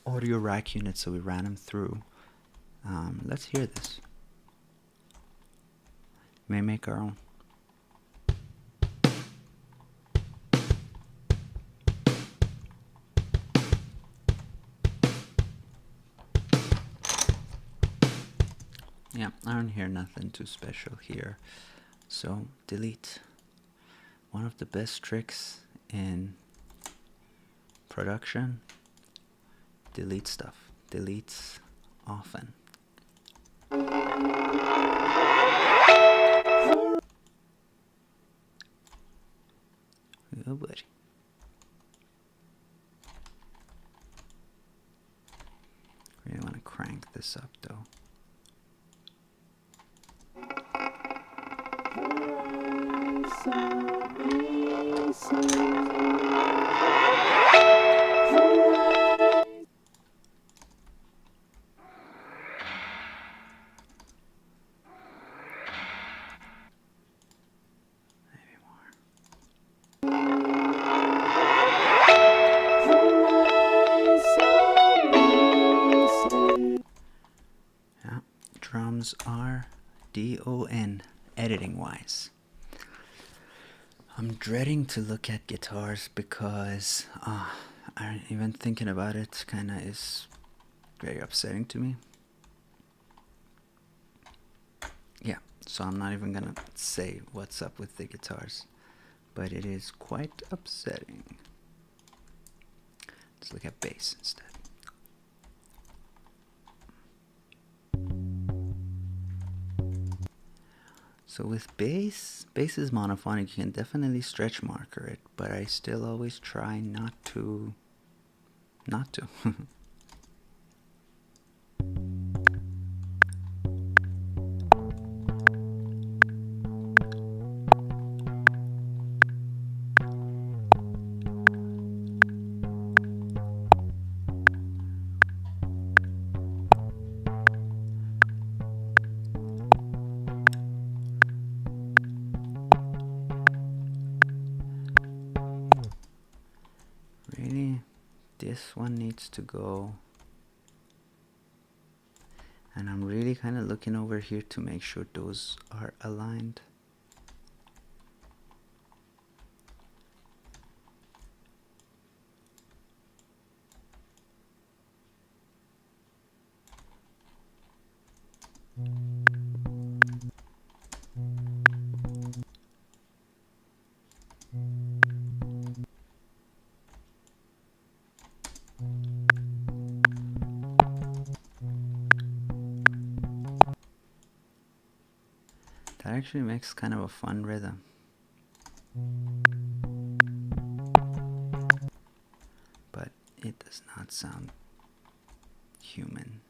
audio rack units, so we ran them through. Let's hear this. May make our own. Yeah, I don't hear nothing too special here. So delete. One of the best tricks in production, delete stuff. Deletes often. Oh, buddy. Really want to crank this up though. Drums are DON, editing wise. I'm dreading to look at guitars because even thinking about it kinda is very upsetting to me. Yeah, so I'm not even gonna say what's up with the guitars, but it is quite upsetting. Let's look at bass instead. So with bass is monophonic. You can definitely stretch marker it, but I still always try not to. Really, this one needs to go. And I'm really kind of looking over here to make sure those are aligned. That actually makes kind of a fun rhythm. But it does not sound human.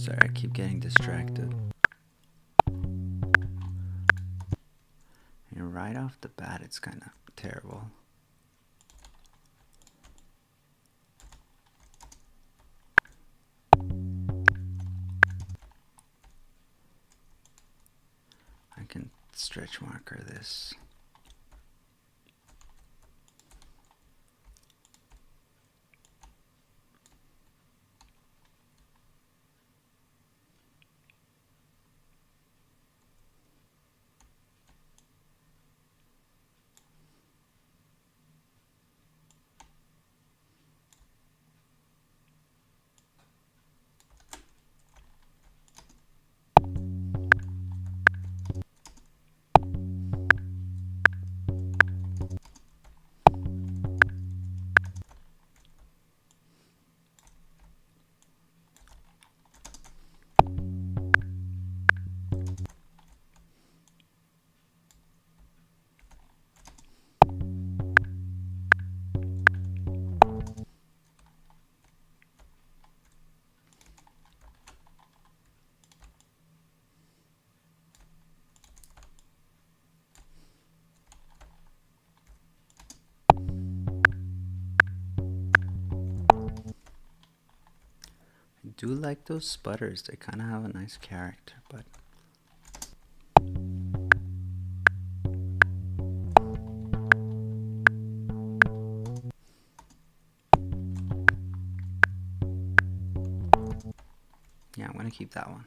Sorry, I keep getting distracted. And right off the bat, it's kind of terrible. I can stretch marker this. I do like those sputters, they kind of have a nice character, but yeah, I'm gonna keep that one.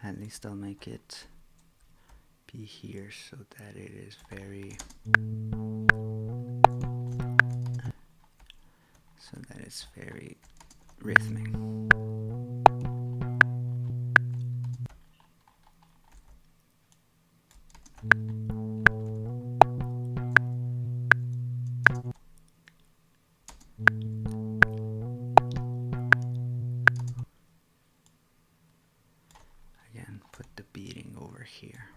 At least I'll make it be here so that it is very, rhythmic. Again, put the beating over here.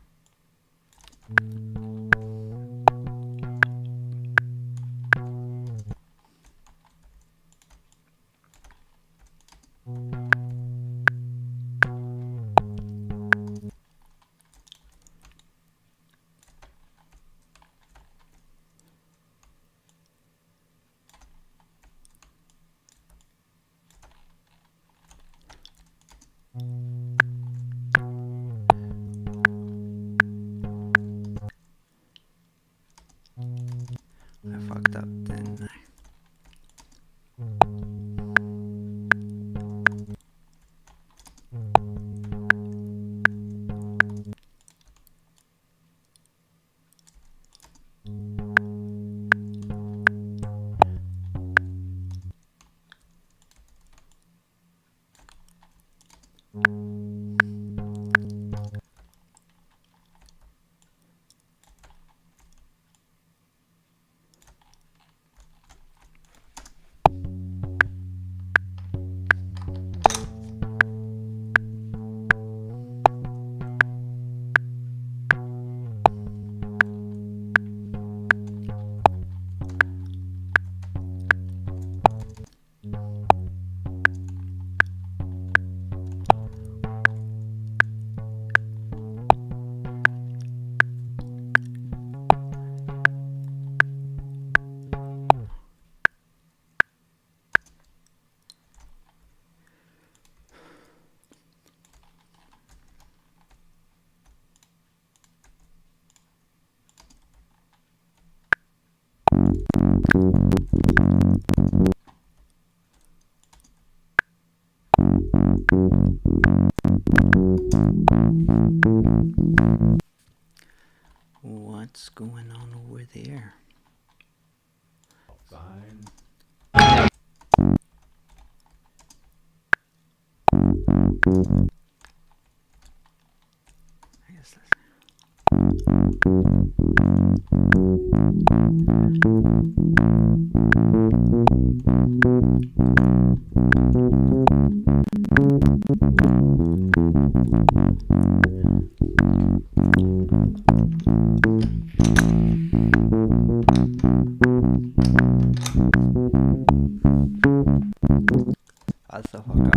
Alta haka.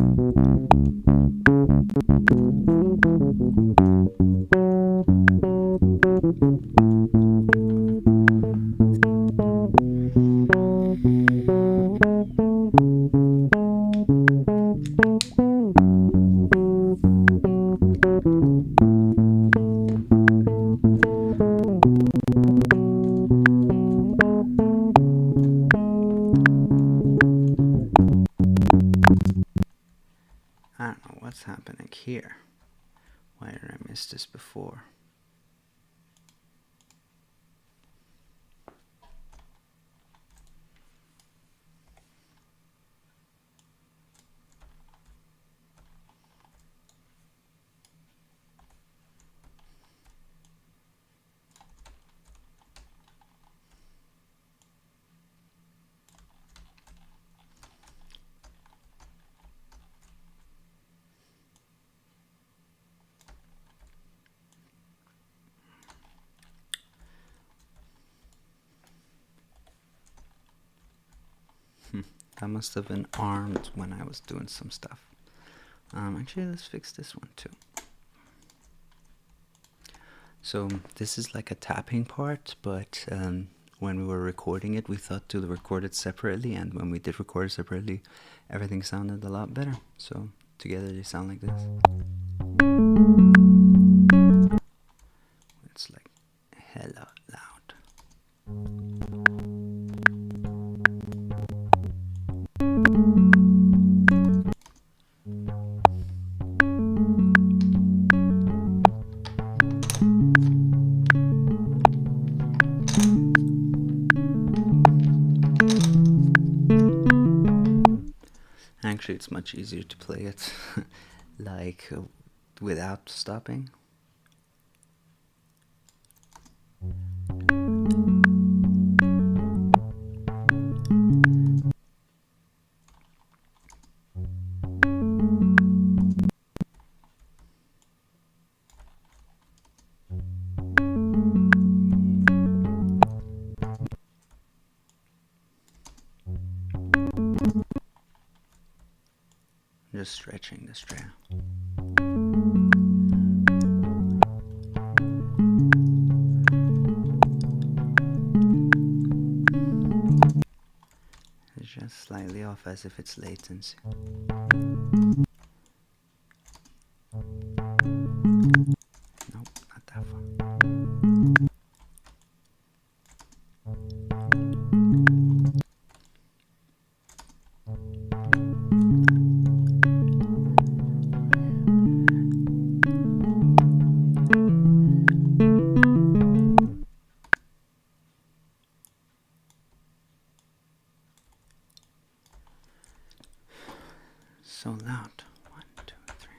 I don't know what's happening here. Why did I miss this before? That must have been armed when I was doing some stuff. Actually, let's fix this one too. So this is like a tapping part, but when we were recording it, we thought to record it separately, and when we did record it separately, everything sounded a lot better. So together they sound like this. It's like hella loud. Actually, it's much easier to play it like without stopping. Just stretching the string. It's just slightly off as if it's latency. Nope, not that far. So loud. 1, 2, 3.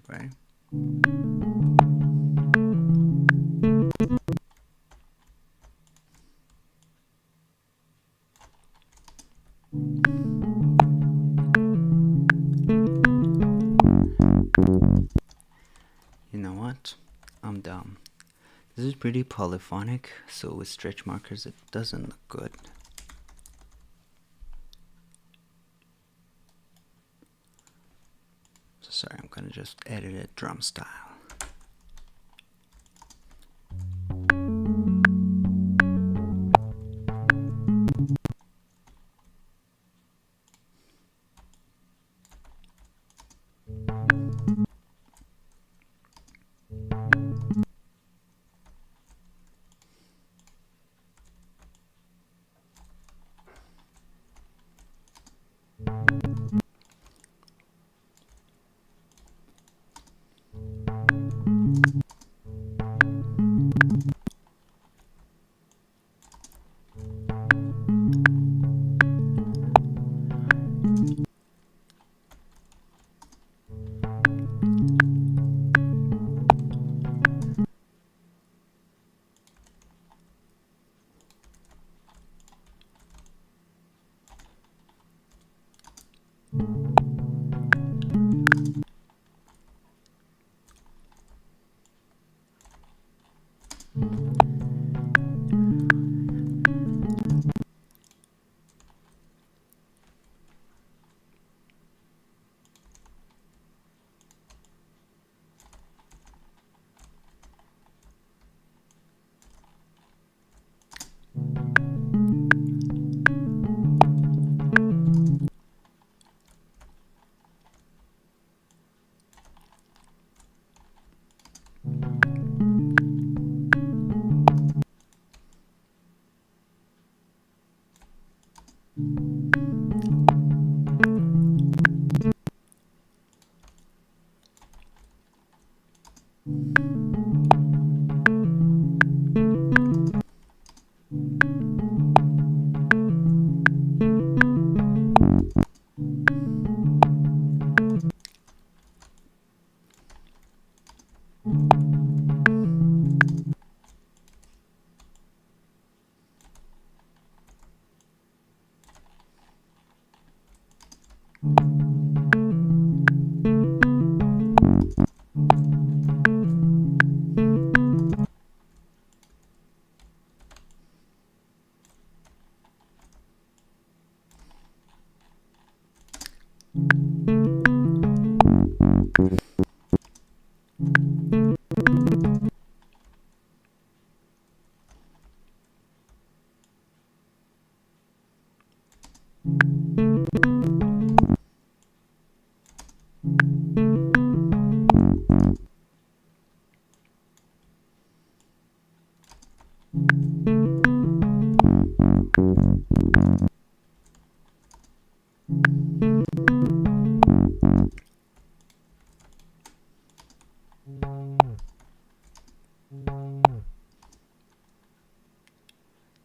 reverb, right? You know what? I'm dumb. This is pretty polyphonic, so with stretch markers it doesn't look good. So sorry, I'm gonna just edit it drum style.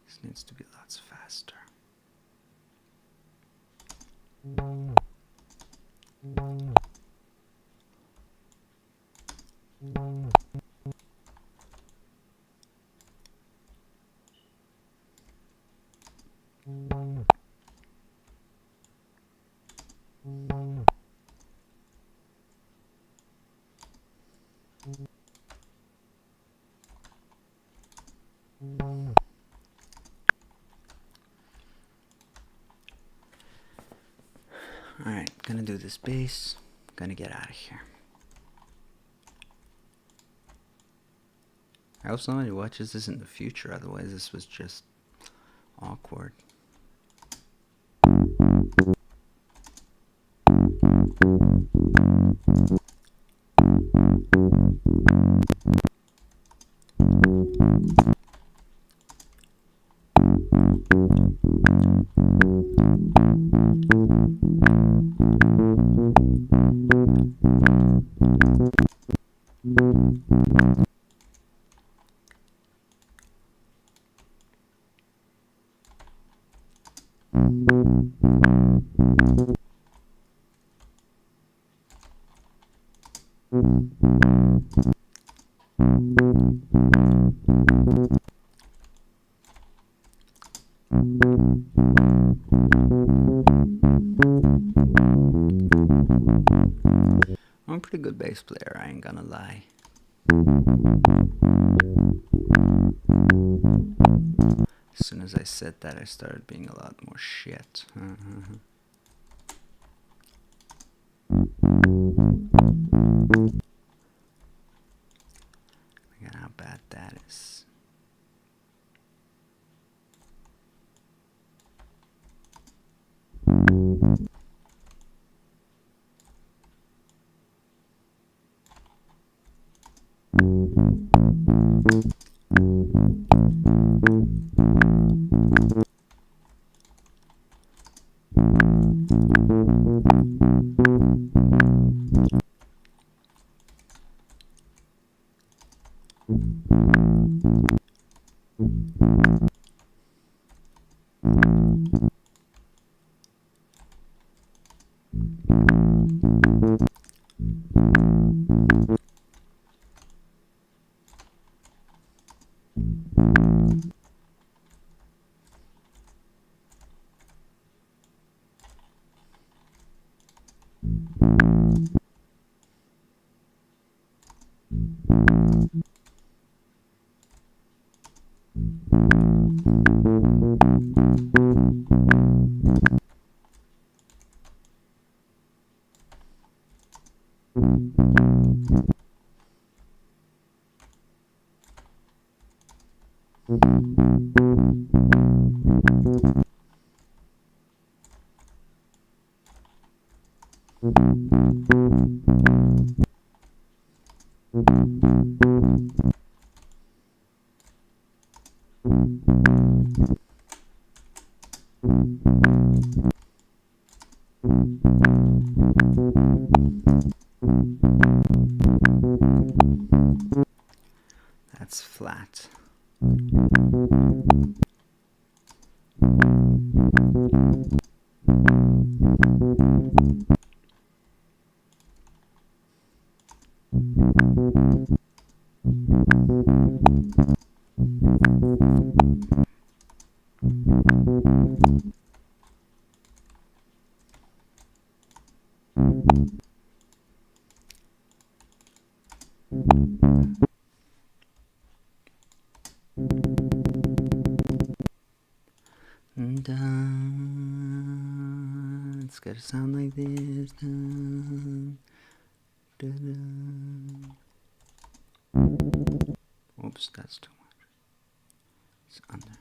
This needs to be lots faster. Alright, gonna do this bass, gonna get out of here. I hope somebody watches this in the future, otherwise this was just awkward. ain't gonna lie. As soon as I said that, I started being a lot more shit. Look at how bad that is. That's flat. It's gotta sound like this. Oops, that's too much. It's under.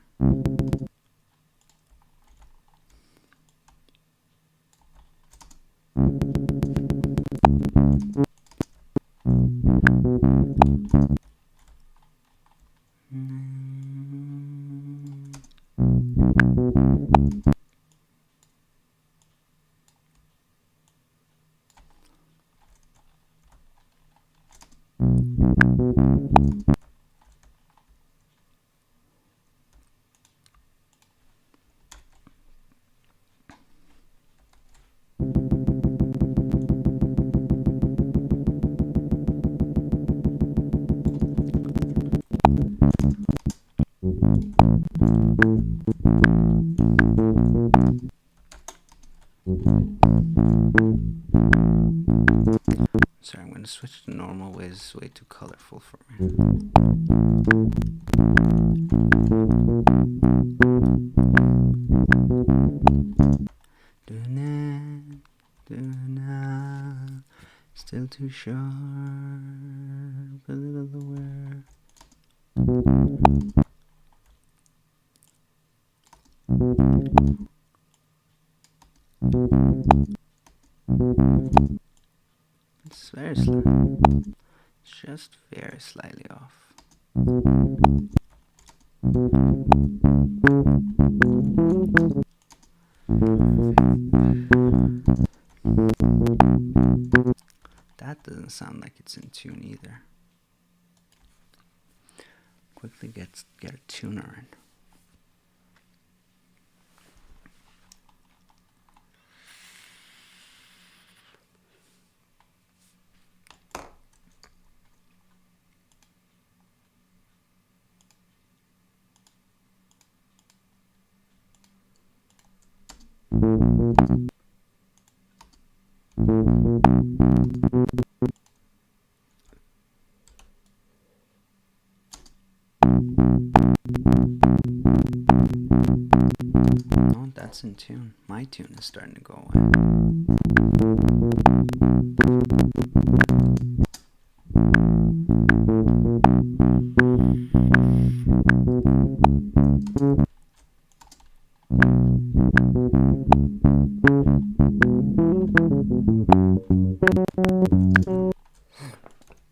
Sorry, I'm going to switch to normal way. It's way too colorful for me. Still too sharp, a little aware. It's very slightly, just very slightly off. That doesn't sound like it's in tune either. Quickly get a tuner in. that's in tune. My tune is starting to go away.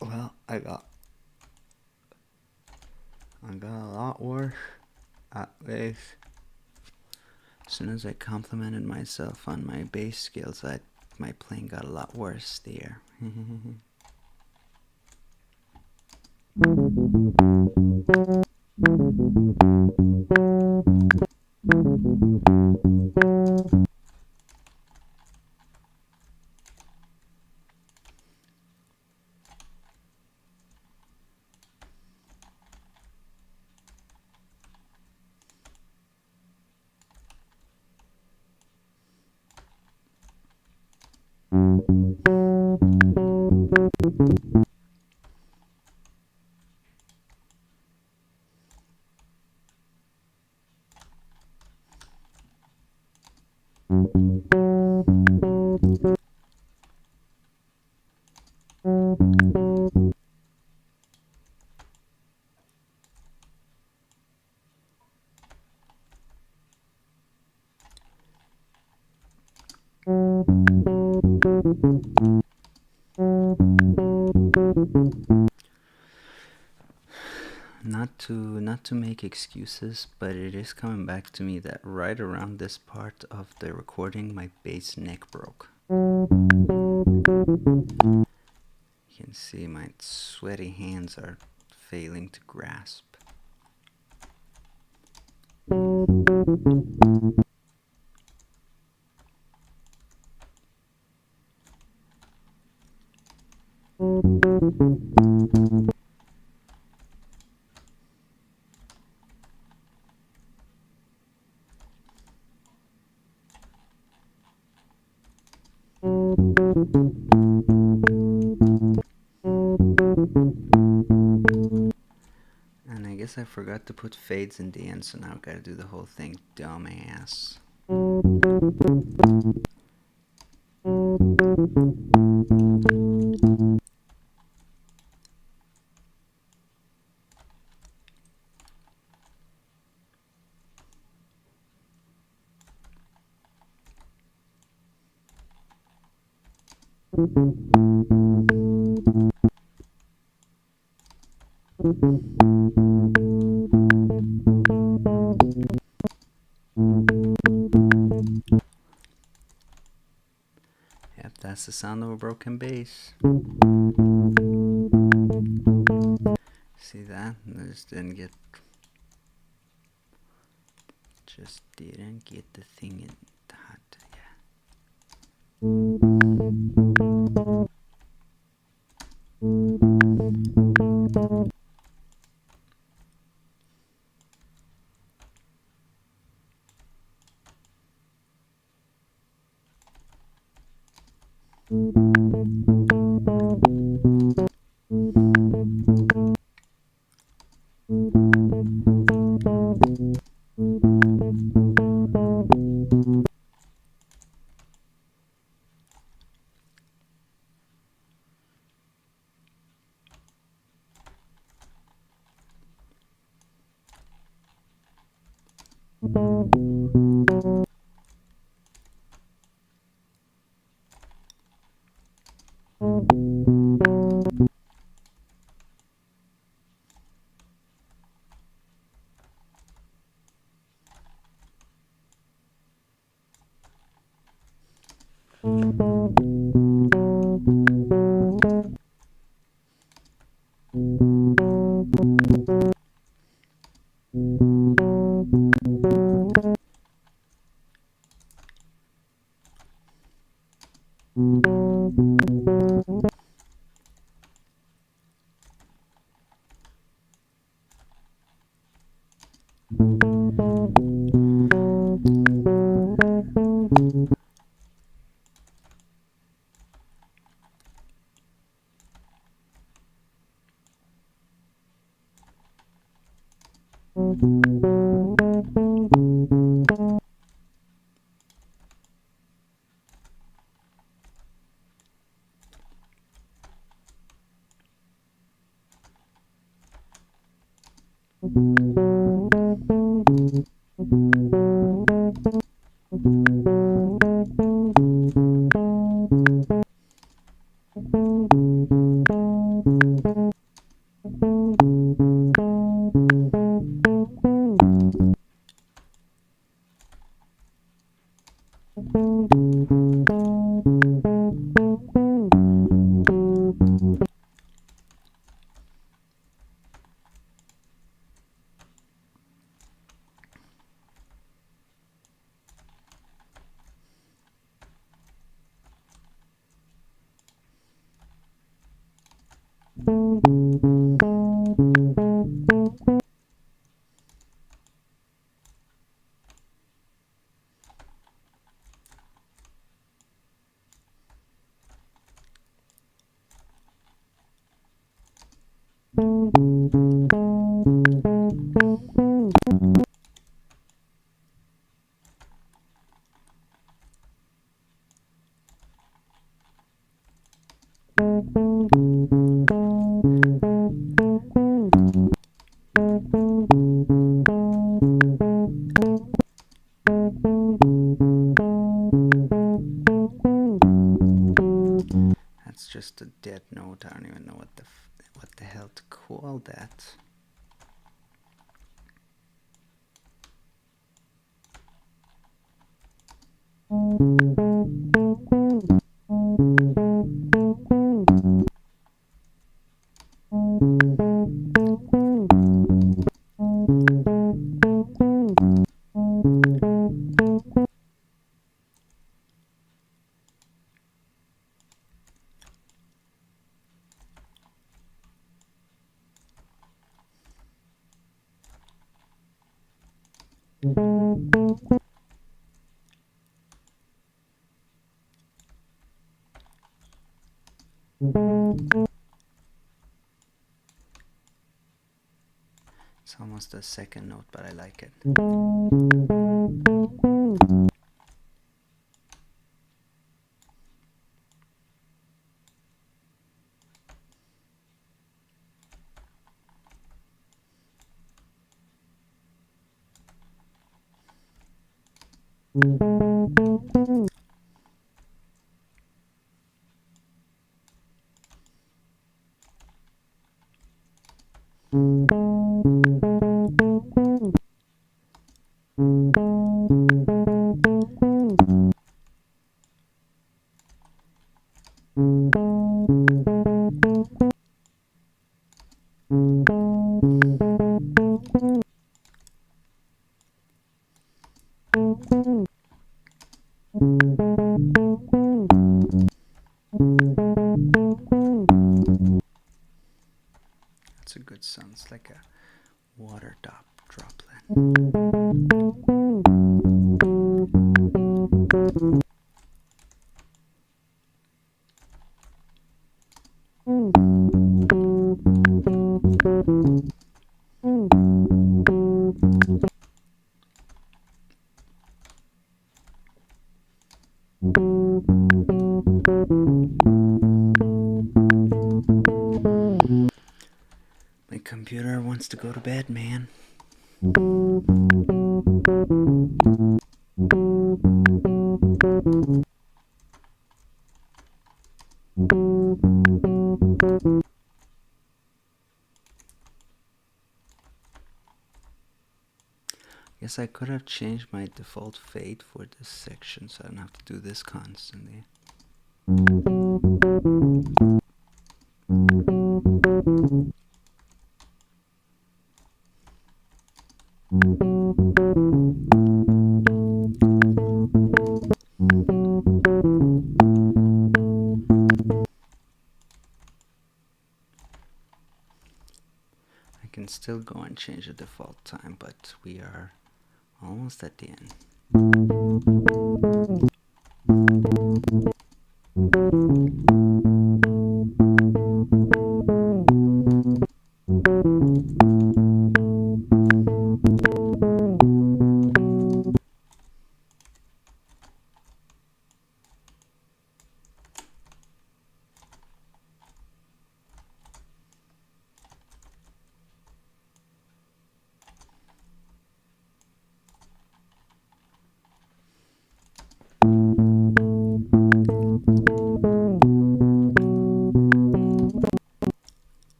Well, I got a lot worse at least. As soon as I complimented myself on my bass skills, my playing got a lot worse there. Not to make excuses, but it is coming back to me that right around this part of the recording, my bass neck broke. You can see my sweaty hands are failing to grasp. And I guess I forgot to put fades in the end, so now I've got to do the whole thing. Dumbass. Yep, that's the sound of a broken bass. See that? I just didn't get the thing in that. dead note. I don't even know what the hell to call that. It's almost a second note, but I like it. That's a good sound. It's like a water droplet. My computer wants to go to bed, man. Guess I could have changed my default fade for this section so I don't have to do this constantly. I can still go and change the default time, but we are almost at the end.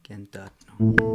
Again, dot no.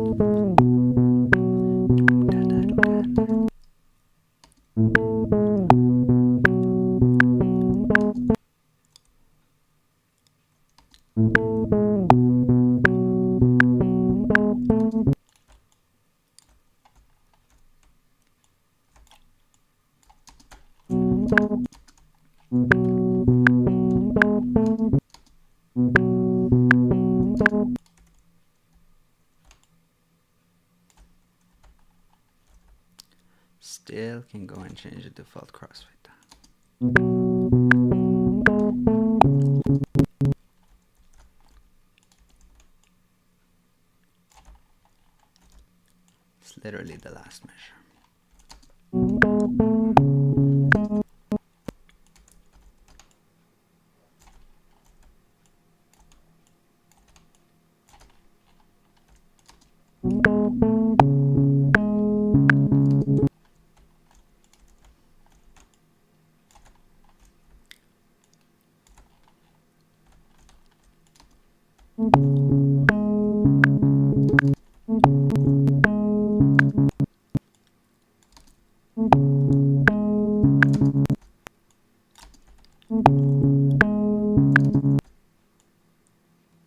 Still can go and change the default crossfade down. It's literally the last measure.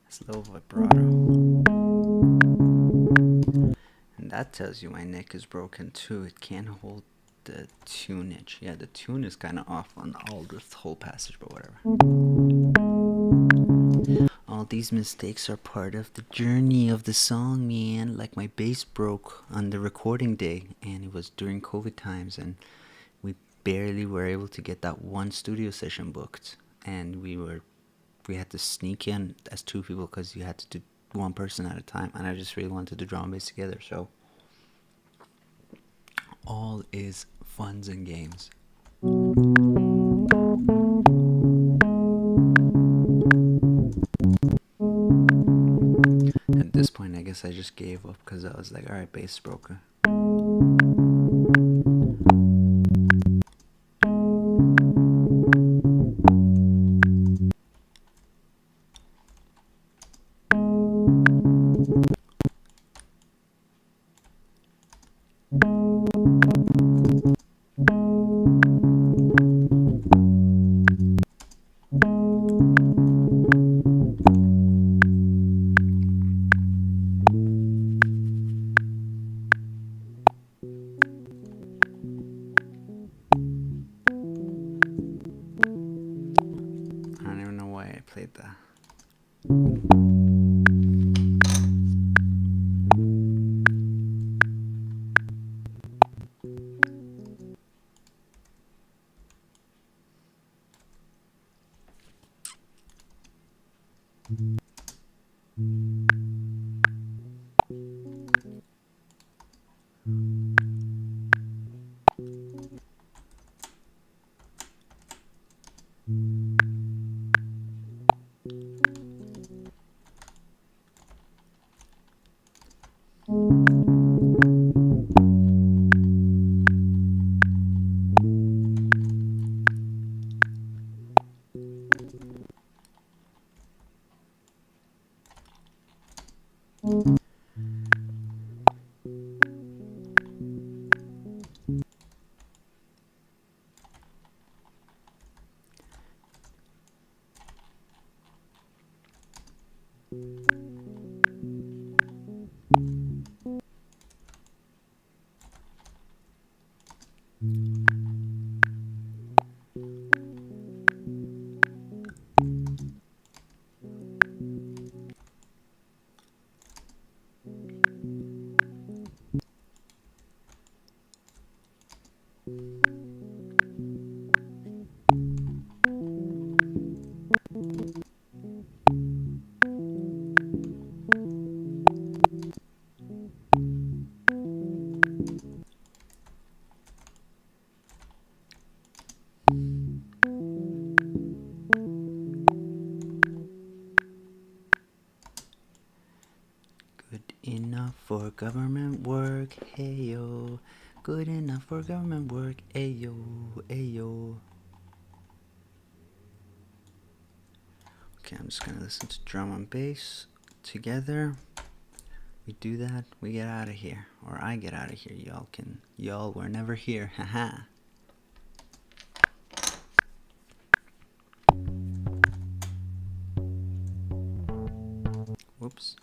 Slow vibrato. And that tells you my neck is broken too. It can't hold the tunage. Yeah, the tune is kind of off on all this whole passage, but whatever. All these mistakes are part of the journey of the song, man. Like my bass broke on the recording day, and it was during COVID times, and we barely were able to get that one studio session booked, and we had to sneak in as two people because you had to do one person at a time, and I just really wanted to do drum and bass together, so all is funs and games. At this point, I guess I just gave up because I was like, alright, bass broken. Played that. Good enough for government work, hey-yo. Good enough for government work, ayo, ayo. Okay, I'm just gonna listen to drum and bass together. We do that, we get out of here. Or I get out of here, y'all were never here, haha. Whoops.